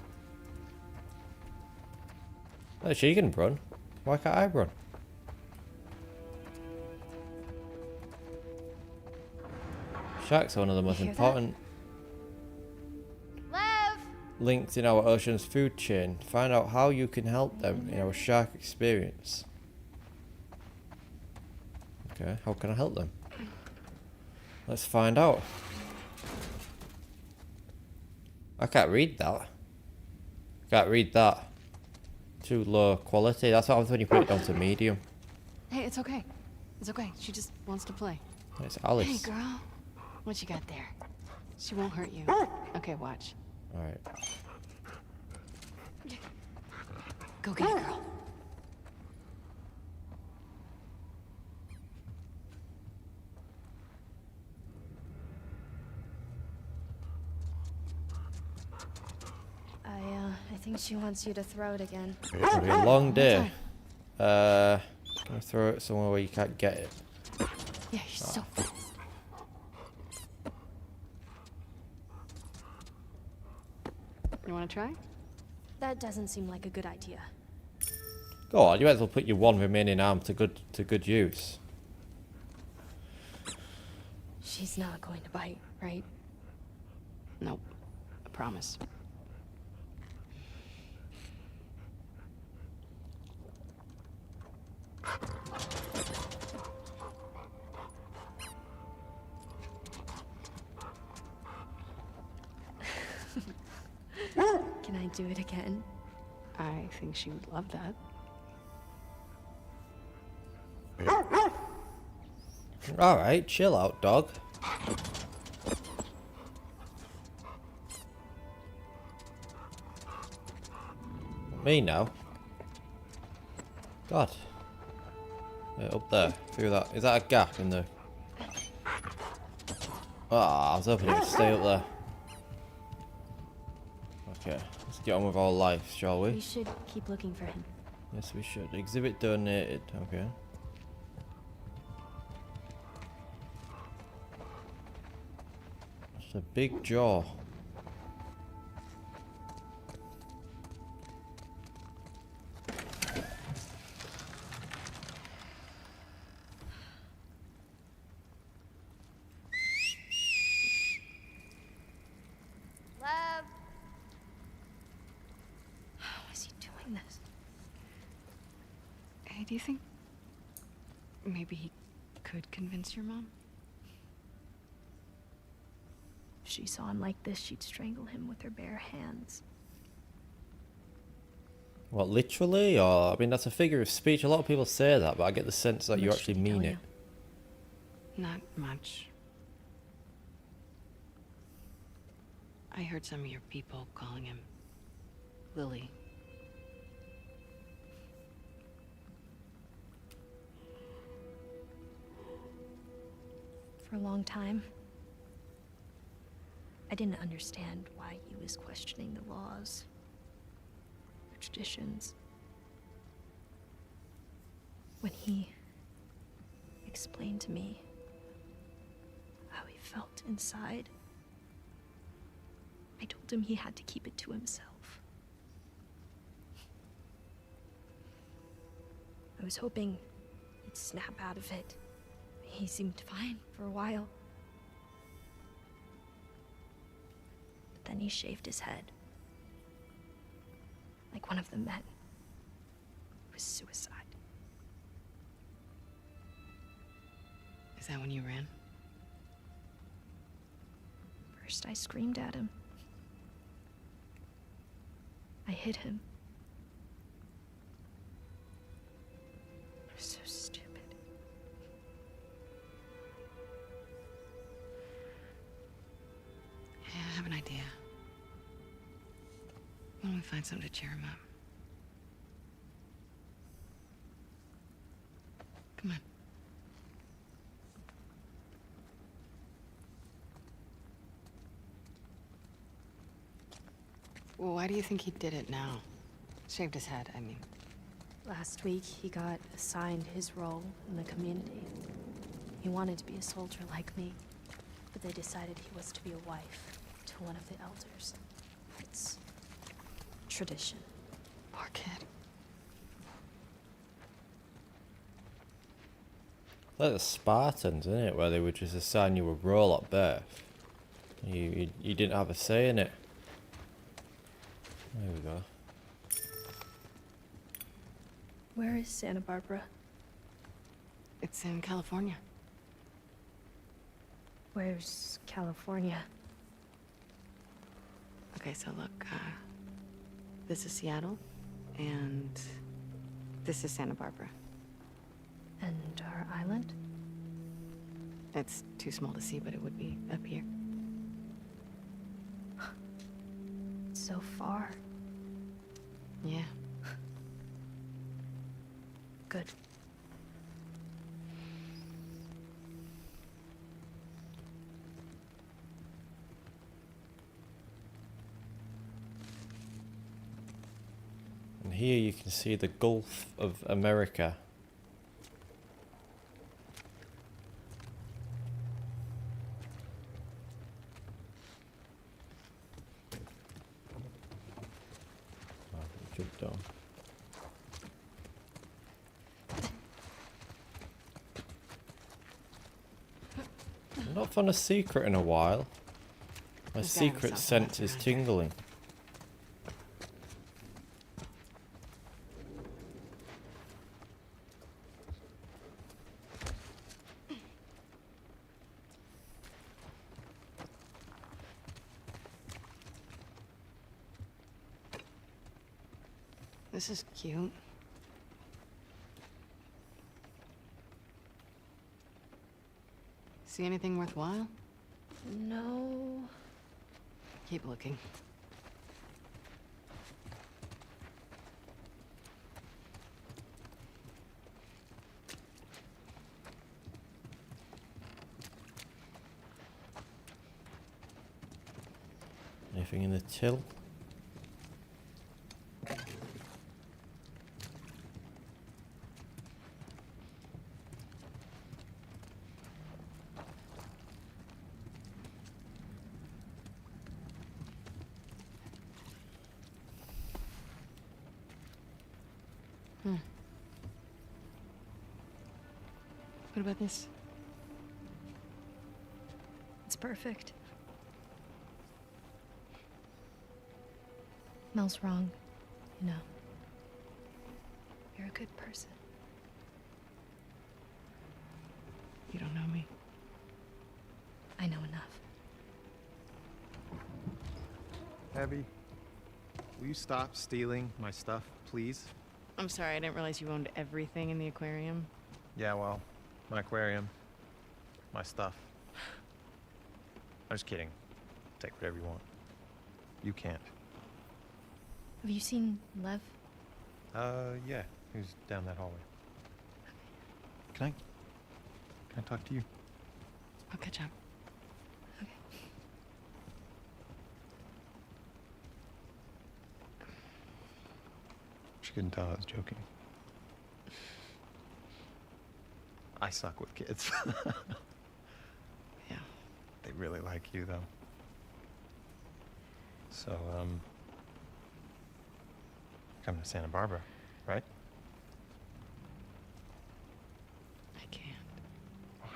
Oh, she can run. Why can't I run? Sharks are one of the most hear that? important Lev, links in our ocean's food chain. Find out how you can help them in our shark experience. Okay, how can I help them? Let's find out. I can't read that. Can't read that. Too low quality. That's what happens when you put it down to medium. Hey, it's okay. It's okay. She just wants to play. It's Alice. Hey, girl. What you got there? She won't hurt you. Okay, watch. Alright. Go get it, girl. I think she wants you to throw it again. It's gonna be a long day. Gonna throw it somewhere where you can't get it. Yeah, she's so fast. You want to try? That doesn't seem like a good idea. Go on, you might as well put your one remaining arm to good use. She's not going to bite, right? Nope. I promise. Can I do it again? I think she would love that. Alright, chill out, dog. Me now. God. Yeah, up there. Through that. Is that a gap in the... Ah, I was hoping it would stay up there. Okay, let's get on with our life, shall we? We should keep looking for him. Yes, we should. Exhibit donated. Okay. It's a big jaw. Love. How is he doing this? Hey, do you think maybe he could convince your mom? If she saw him like this, she'd strangle him with her bare hands. What, literally? Or, I mean, that's a figure of speech. A lot of people say that, but I get the sense that How you much actually did he tell mean it. you? Not much. I heard some of your people calling him Lily. For a long time, I didn't understand why he was questioning the laws, the traditions. When he explained to me how he felt inside, I told him he had to keep it to himself. I was hoping he'd snap out of it. He seemed fine for a while. But then he shaved his head. Like one of the men. It was suicide. Is that when you ran? First I screamed at him. I hit him. I was so stupid. Yeah, I have an idea. Why don't we find something to cheer him up? Come on. Well, why do you think he did it now? Shaved his head, I mean. Last week, he got assigned his role in the community. He wanted to be a soldier like me, but they decided he was to be a wife to one of the elders. It's tradition. Poor kid. Like the Spartans, isn't it? Where they would just assign you a role at birth. You didn't have a say in it. There we go. Where is Santa Barbara? It's in California. Where's California? Okay, so look, this is Seattle, and this is Santa Barbara. And our island? It's too small to see, but it would be up here. It's so far. Yeah. Good. And here you can see the Gulf of America. Oh, jump down. I've not found a secret in a while. My This guy was secret up sense left is around here. tingling. This is cute. See anything worthwhile? No. Keep looking. Anything in the till? What about this? It's perfect. Mel's wrong, you know. You're a good person. You don't know me. I know enough. Abby, will you stop stealing my stuff, please? I'm sorry, I didn't realize you owned everything in the aquarium. Yeah, well, my aquarium, my stuff. I'm just kidding. Take whatever you want. You can't. Have you seen Lev? Yeah. Who's down that hallway? Can I talk to you? I'll catch up. Okay. She couldn't tell I was joking. I suck with kids. Yeah. They really like you, though. So, come to Santa Barbara, right? I can't. Why?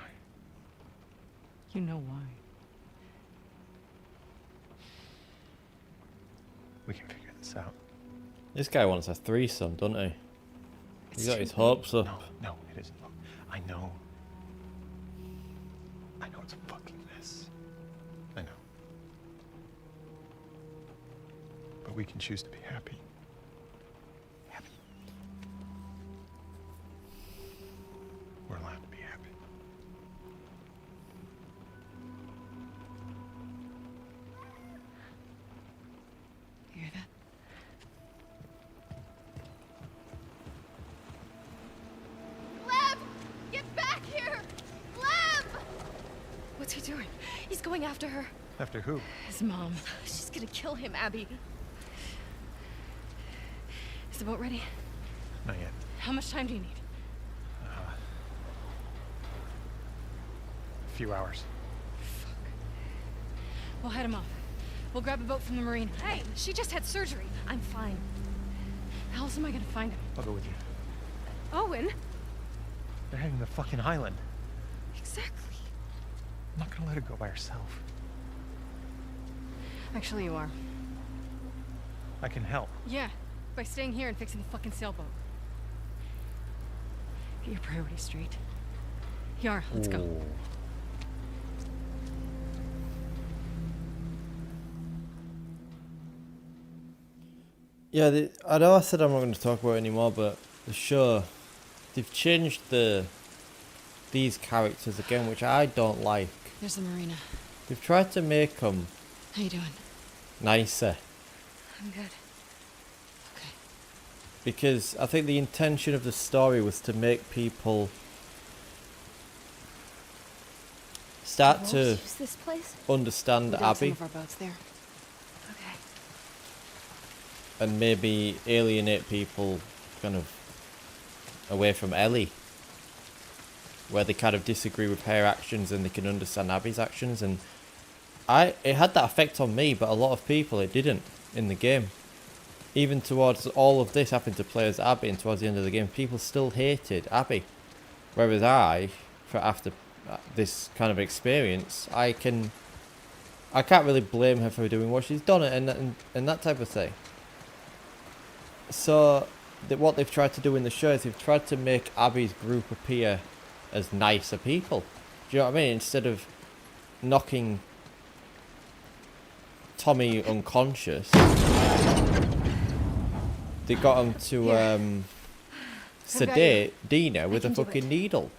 You know why. We can figure this out. This guy wants a threesome, doesn't he? It's He's got too his late. hopes up. No, it isn't. I know. I know it's a fucking mess. I know. But we can choose to be happy. Happy. We're allowed to be happy. You hear that? Lev! Get back here! Lev! What's he doing? He's going after her. After who? His mom. She's gonna kill him, Abby. Is the boat ready? Not yet. How much time do you need? A few hours. We'll head him off. We'll grab a boat from the marina. Hey, she just had surgery. I'm fine. How else am I gonna find him? I'll go with you. Owen? They're heading to the fucking island. Exactly. I'm not gonna let her go by herself. Actually, you are. I can help. Yeah, by staying here and fixing the fucking sailboat. Get your priorities straight. Yara, let's go. Ooh. Yeah, I know I said I'm not going to talk about it anymore, but the show, they've changed these characters again, which I don't like. There's the marina. They've tried to make them How you doing? nicer, I'm good. Okay. because I think the intention of the story was to make people start Won't to use this place? understand We docked some Abby of our boats there. Okay. and maybe alienate people kind of away from Ellie, where they kind of disagree with her actions and they can understand Abby's actions. And it had that effect on me, but a lot of people it didn't in the game. Even towards all of this happened to play as Abby, and towards the end of the game people still hated Abby, whereas after this kind of experience I can't really blame her for doing what she's done and that type of thing. So what they've tried to do in the show is they've tried to make Abby's group appear as nicer people. Do you know what I mean? Instead of knocking Tommy unconscious, they got him to sedate Dina with a can do fucking needle.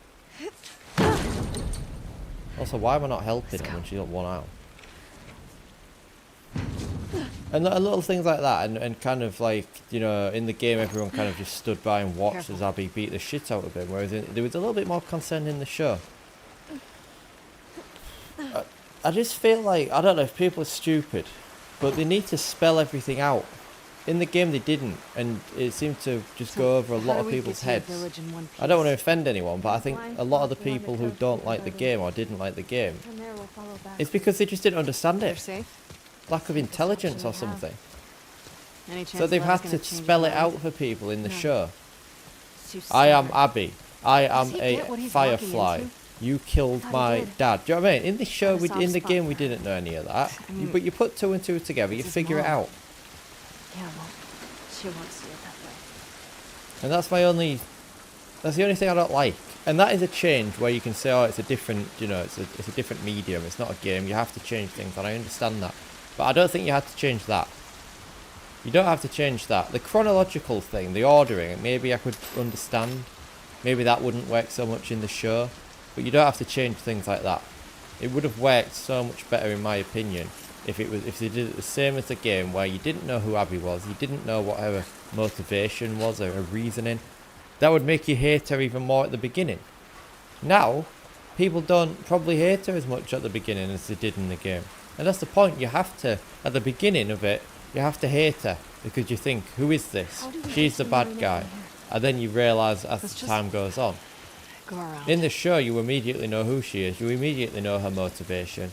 Also, why am I not helping her when she's got one out? And little things like that, and kind of like, you know, in the game everyone kind of just stood by and watched as Abby beat the shit out of him, whereas there was a little bit more concern in the show. I just feel like, I don't know if people are stupid, but they need to spell everything out. In the game they didn't, and it seemed to just go over a lot of people's heads. I don't want to offend anyone, but I think a lot of the people who don't like the game or didn't like the game, it's because they just didn't understand it. Lack of intelligence or something. So they've had to spell it out for people in the show. I am Abby. I am a firefly. You killed my dad. Do you know what I mean? In the show, in the game, we didn't know any of that. But you put 2 and 2 together, you figure it out. Yeah, well, she won't see it that way. And that's the only thing I don't like. And that is a change where you can say, oh, it's a different, you know, it's a different medium. It's not a game. You have to change things, and I understand that. But I don't think you have to change that. You don't have to change that. The chronological thing, the ordering, maybe I could understand. Maybe that wouldn't work so much in the show. But you don't have to change things like that. It would have worked so much better, in my opinion, if they did it the same as the game, where you didn't know who Abby was, you didn't know what her motivation was or her reasoning. That would make you hate her even more at the beginning. Now, people don't probably hate her as much at the beginning as they did in the game. And that's the point. You have to, at the beginning of it, you have to hate her because you think, who is this? She's the bad guy. And then you realise as the time goes on. In the show, you immediately know who she is. You immediately know her motivation.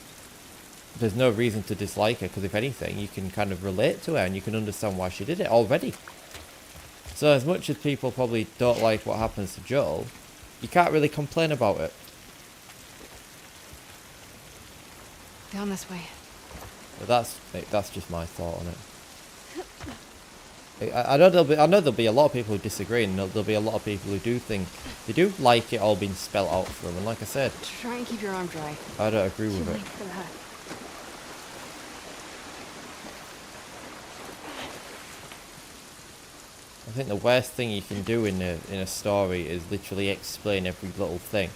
There's no reason to dislike her because if anything, you can kind of relate to her and you can understand why she did it already. So as much as people probably don't like what happens to Joel, you can't really complain about it. Down this way. But that's just my thought on it. I know there'll be a lot of people who disagree, and there'll be a lot of people who do think they do like it all being spelled out for them. And like I said, try and keep your arm dry. I don't agree with it. I think the worst thing you can do in a story is literally explain every little thing,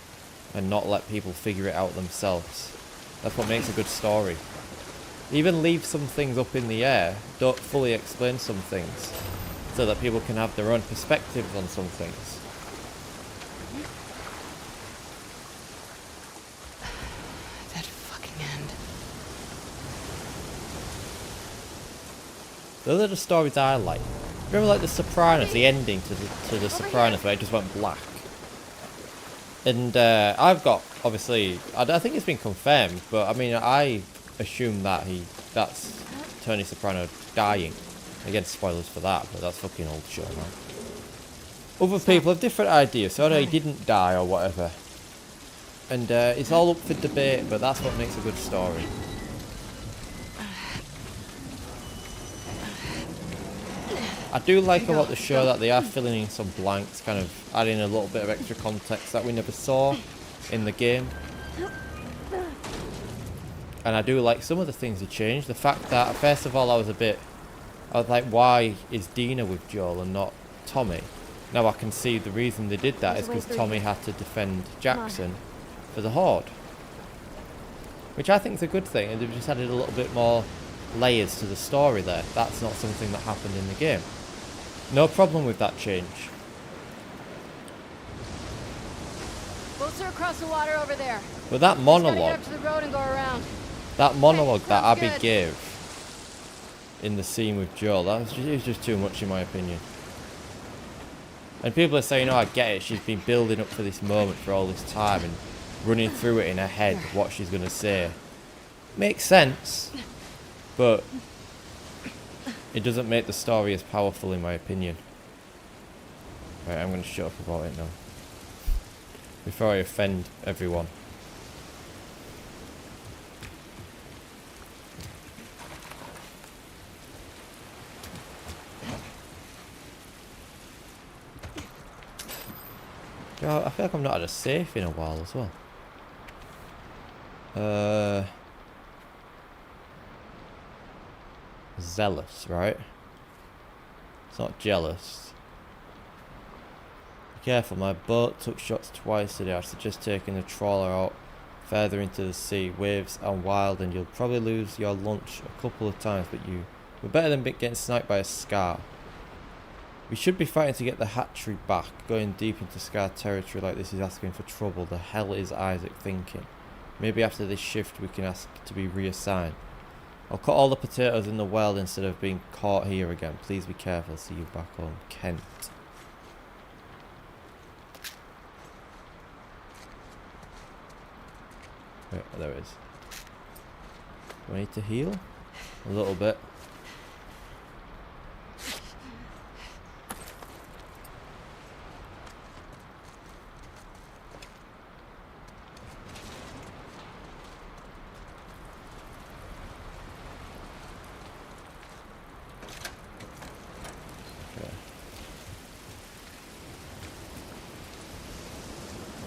and not let people figure it out themselves. That's what makes a good story. Even leave some things up in the air. Don't fully explain some things, so that people can have their own perspectives on some things. That fucking end. Those are the stories I like. Remember, like The Sopranos, the ending to the Sopranos, where it just went black. And I've got, obviously, I think it's been confirmed, but I mean, I assume that's Tony Soprano dying. Again, spoilers for that, but that's fucking old show, man. Other people have different ideas, so I know he didn't die or whatever. And it's all up for debate, but that's what makes a good story. I do like about the show that they are filling in some blanks, kind of adding a little bit of extra context that we never saw in the game. And I do like some of the things they changed. The fact that, first of all, I was like, why is Dina with Joel and not Tommy? Now I can see the reason they did that is because Tommy had to defend Jackson for the Horde. Which I think is a good thing, and they've just added a little bit more layers to the story there. That's not something that happened in the game. No problem with that change. Boats are across the water over there. But that monologue, Up to the road and go around. that monologue that Abby gave in the scene with Joel, it was just too much in my opinion. And people are saying, oh, I get it, she's been building up for this moment for all this time and running through it in her head, what she's going to say. Makes sense, but it doesn't make the story as powerful in my opinion. Right, I'm going to shut up about it now, before I offend everyone. I feel like I've not had a safe in a while as well. Zealous, right? It's not jealous. Be careful, my boat took shots twice today. I suggest taking the trawler out further into the sea. Waves are wild and you'll probably lose your lunch a couple of times, but you were better than getting sniped by a Scar. We should be fighting to get the hatchery back. Going deep into Scar territory like this is asking for trouble. The hell is Isaac thinking? Maybe after this shift we can ask to be reassigned. I'll cut all the potatoes in the well instead of being caught here again. Please be careful. See you back home. Kent. Wait, there it is. Do I need to heal? A little bit.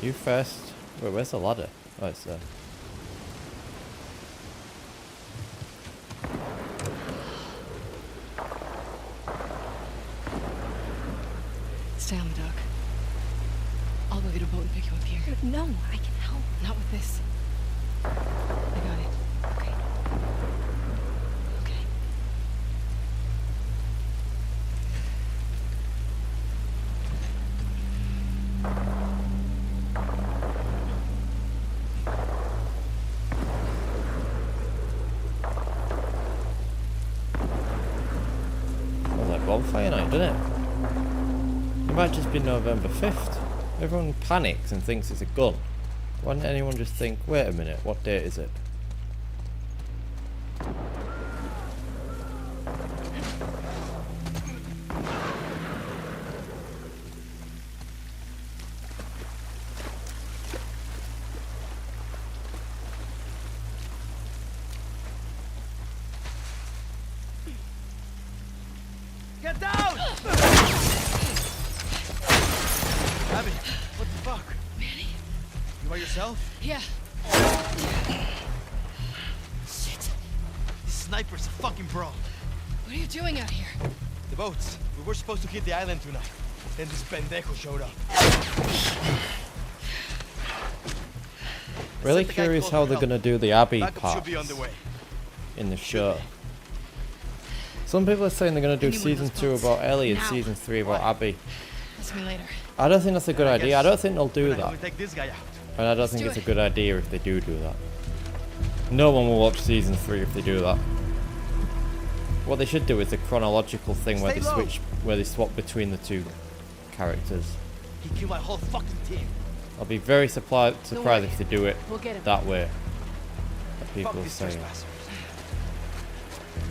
You first. Wait, where's the ladder? Oh, it's there. Stay on the dock. I'll go get a boat and pick you up here. No, I can help. Not with this. I got it. Okay. Okay. Sounds like bonfire night, doesn't it? It might just be November 5th. Everyone panics and thinks it's a gun. Why didn't anyone just think, wait a minute, what date is it? Get down! Abby, what the fuck? Manny? You by yourself? Yeah. Shit. This sniper's a fucking pro. What are you doing out here? The boats. We were supposed to hit the island tonight. Then this pendejo showed up. Really Sent the guy curious called how for they're help. gonna do the Abbey Backup part should be on the way. in the show. Some people are saying they're gonna do Anyone season knows 2 boats. about Ellie and Now. season 3 about Abby. Ask me later. I don't think that's a good I idea. guess I don't think they'll do We're that. gonna take this guy out. And I don't think do it's a it. good idea if they do that. No one will watch season 3 if they do that. What they should do is a chronological thing where Stay they low. where they swap between the two characters. He killed my whole fucking team. I'll be very surprised worry. if they do it We'll get him. that way. That Fuck people are these saying. trespassers.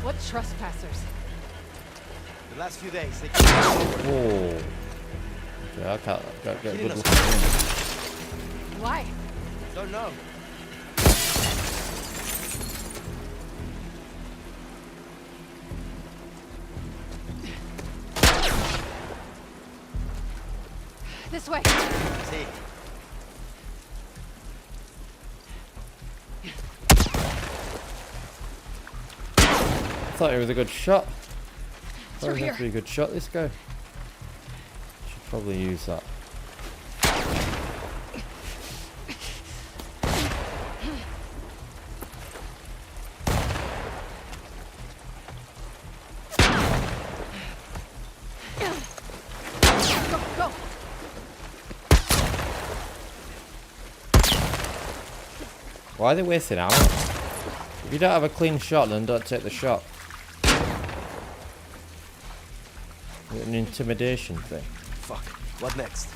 What trespassers? The last few days, they Oh. Okay, I can't get a good look at him. Why? don't know. This way. See. I thought he was a good shot. Through Thought he was here. to be a good shot, this guy. Should probably use that. Go, go. Why are they wasting ammo? If you don't have a clean shot, then don't take the shot. Is it an intimidation thing? Fuck. What next?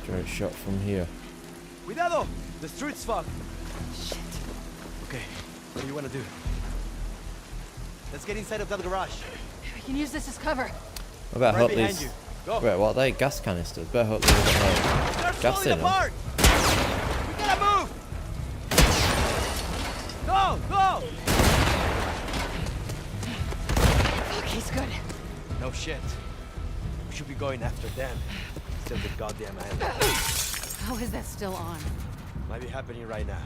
Straight shot from here. Cuidado! The street's fucked. Shit. Okay, what do you want to do? Let's get inside of that garage. We can use this as cover. I better Right hope behind these. you. Go. Wait, what are they? Gas canisters. Better hope they've got They're gas falling in them. apart! We gotta move! Go! Go! Fuck, he's good. No shit. We should be going after them. Still the goddamn hand. How is that still on? Might be happening right now.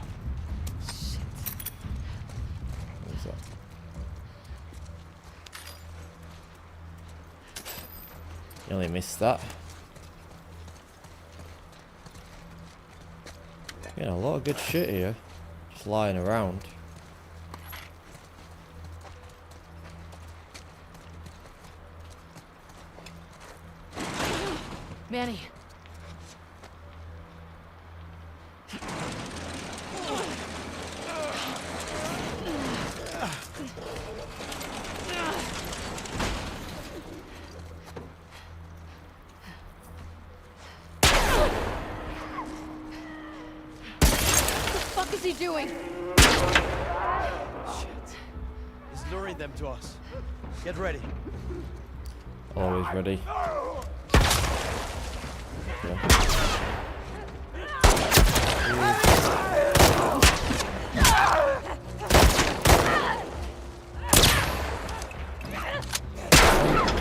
Shit. What was that? You only missed that. Getting a lot of good shit here. Just lying around. Manny. What the fuck is he doing? Shit. He's luring them to us. Get ready. Always ready.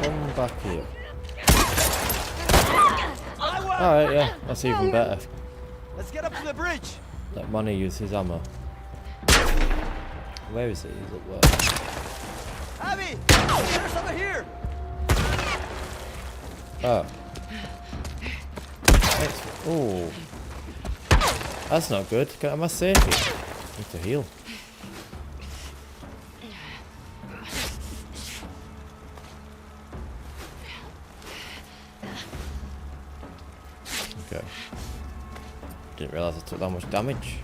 Come back here. Alright, yeah, that's even better. Let's get up to the bridge. Let Manny use his ammo. Where is he? He's up there. Abby! There's over here! Oh. Oh. That's not good. Am I safe here? I need to heal. Okay. Didn't realise I took that much damage.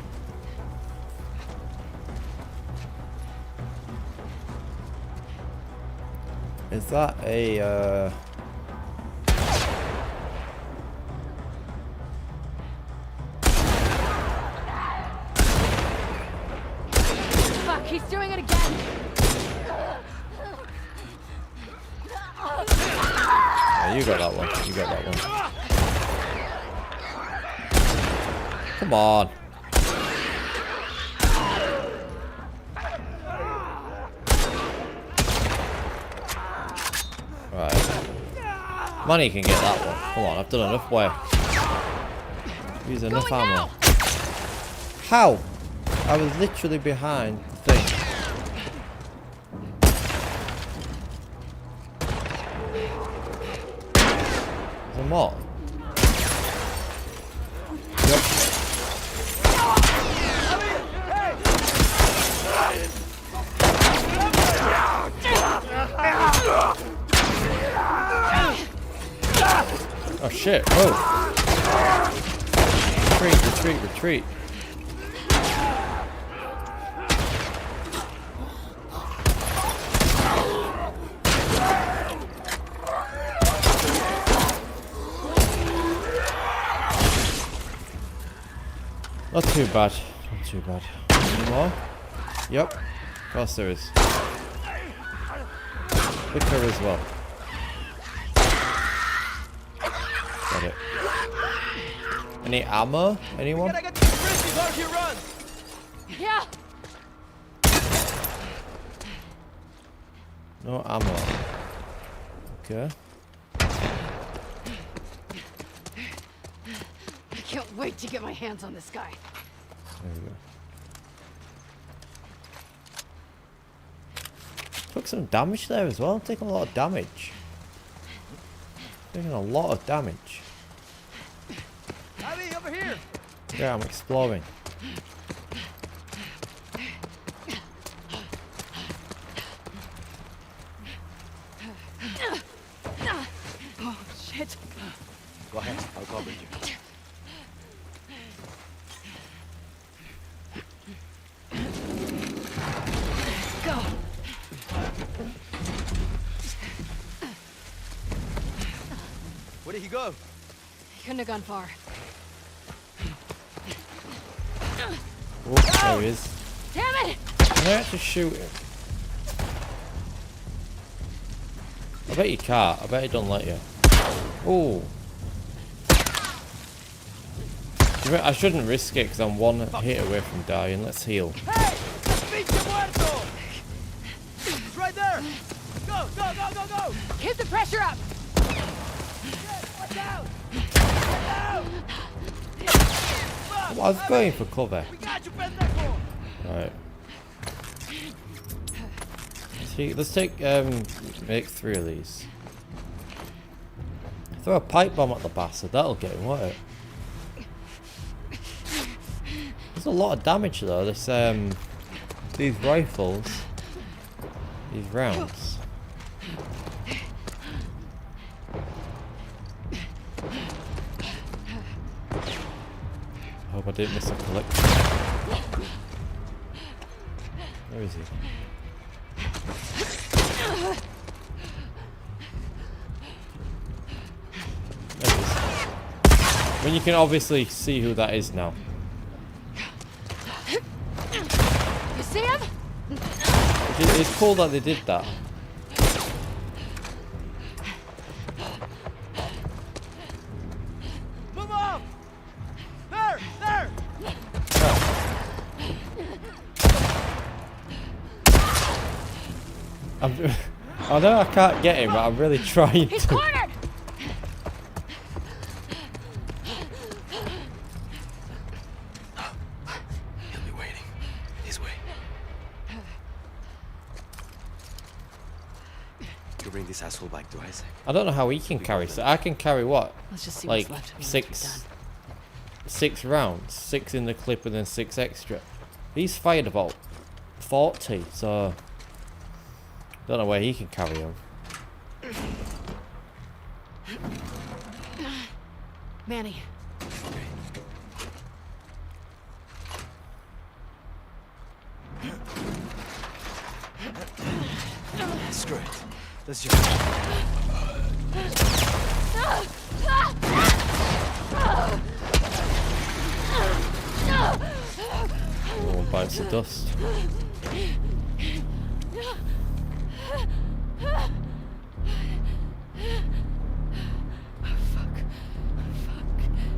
Is that a Fuck, he's doing it again. Oh, you got that one. You got that one. Come on. Right. Money can get that one. Come on, I've done enough work. Use enough ammo. How? I was literally behind the thing. There's more. Yep. Oh shit, whoa. Retreat, retreat, retreat. Not too bad. Not too bad. Any more? Yep. Of course there is. Liquor as well. Got it. Any ammo? Anyone? We gotta get to the bridge before he runs! Yeah. No ammo. Okay. I can't wait to get my hands on this guy. There we go. Took some damage there as well. Taking a lot of damage. Taking a lot of damage. Abby, over here! Yeah, I'm exploring. Oh, shit. Go ahead, I'll cover you. Go. Where did he go? He couldn't have gone far. Oh, there he is. Damn it! Can I actually shoot him? I bet you can't. I bet he don't let you. Oh. I shouldn't risk it because I'm one hit away from dying. Let's heal. Hey! Pinche muerto! He's right there! Go! Go! Go! Go! Go! Go! Keep the pressure up! Watch out! Get out! I was going for cover. We got you, pendejo! Right. Let's take make 3 of these. Throw a pipe bomb at the bastard, that'll get him, won't it? There's a lot of damage though, this these rifles. These rounds. I hope I didn't miss a collector. Where is he? There he is. I mean, you can obviously see who that is now. You see him? It's cool that they did that. Move on! There! There! I know I can't get him, but I'm really trying He's to. cornered! He'll be waiting. His way. You bring this asshole back to Isaac. I don't know how he can carry. So I can carry what? Let's just see Like what's left. When we're six rounds, 6 in the clip, and then 6 extra. He's fired about 40, so don't know where he can carry him. Manny. Screw it. Let's just... No one bites the dust.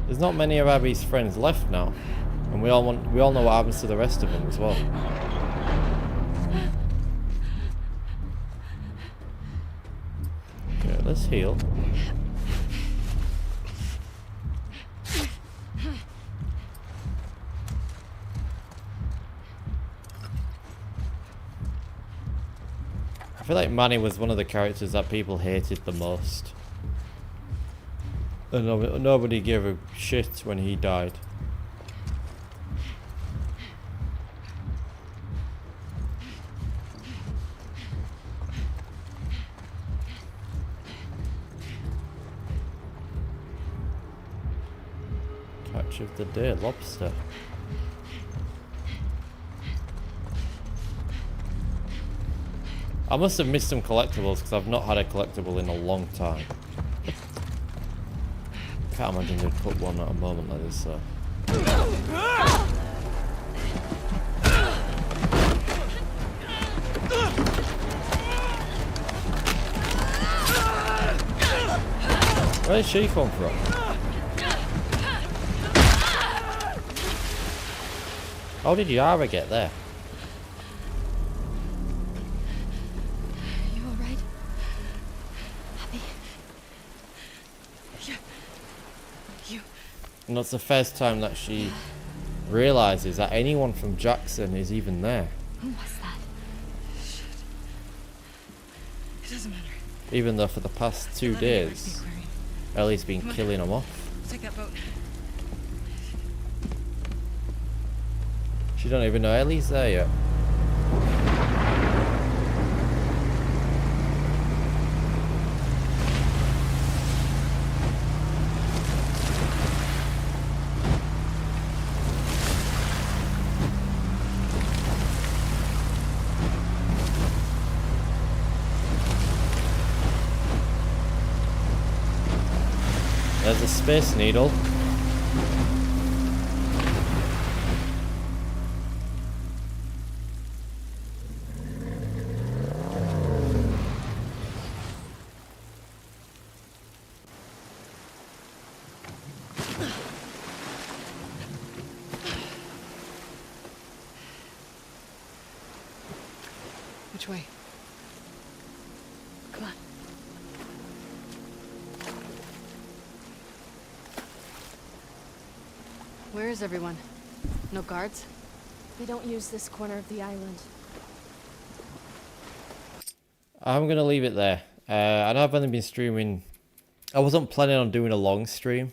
There's not many of Abby's friends left now, and we all know what happens to the rest of them as well. Okay, let's heal. I feel like Manny was one of the characters that people hated the most. And nobody gave a shit when he died. Catch of the day, lobster. I must have missed some collectibles because I've not had a collectible in a long time. Can't imagine they'd put one at a moment like this, so. Where did she come from? How did Yara get there? You alright? Happy? You... And that's the first time that she realizes that anyone from Jackson is even there. Who was that? Shit. It doesn't matter. Even though for the past 2 days, Ellie's been killing them off. Take that boat. She don't even know Ellie's there yet. There's a space needle. Which way? Where is everyone? No guards? They don't use this corner of the island. I'm going to leave it there. I know I've only been streaming... I wasn't planning on doing a long stream.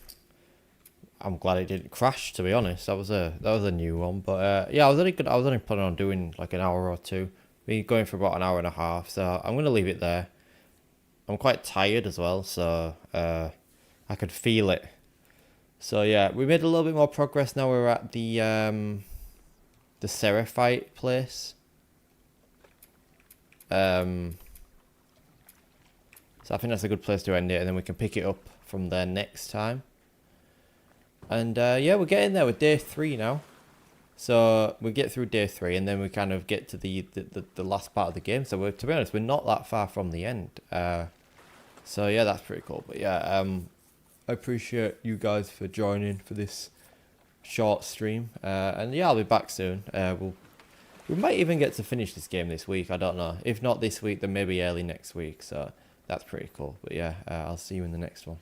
I'm glad it didn't crash, to be honest. That was a new one. But yeah, I was only planning on doing like an hour or two. Been going for about an hour and a half. So I'm going to leave it there. I'm quite tired as well, so I could feel it. So yeah, we made a little bit more progress now. We're at the Seraphite place. So I think that's a good place to end it, and then we can pick it up from there next time. And yeah, we're getting there with day 3 now. So we get through day 3, and then we kind of get to the last part of the game. So to be honest, we're not that far from the end. So yeah, that's pretty cool. But yeah, I appreciate you guys for joining for this short stream. And yeah, I'll be back soon. We might even get to finish this game this week. I don't know. If not this week, then maybe early next week. So that's pretty cool. But yeah, I'll see you in the next one.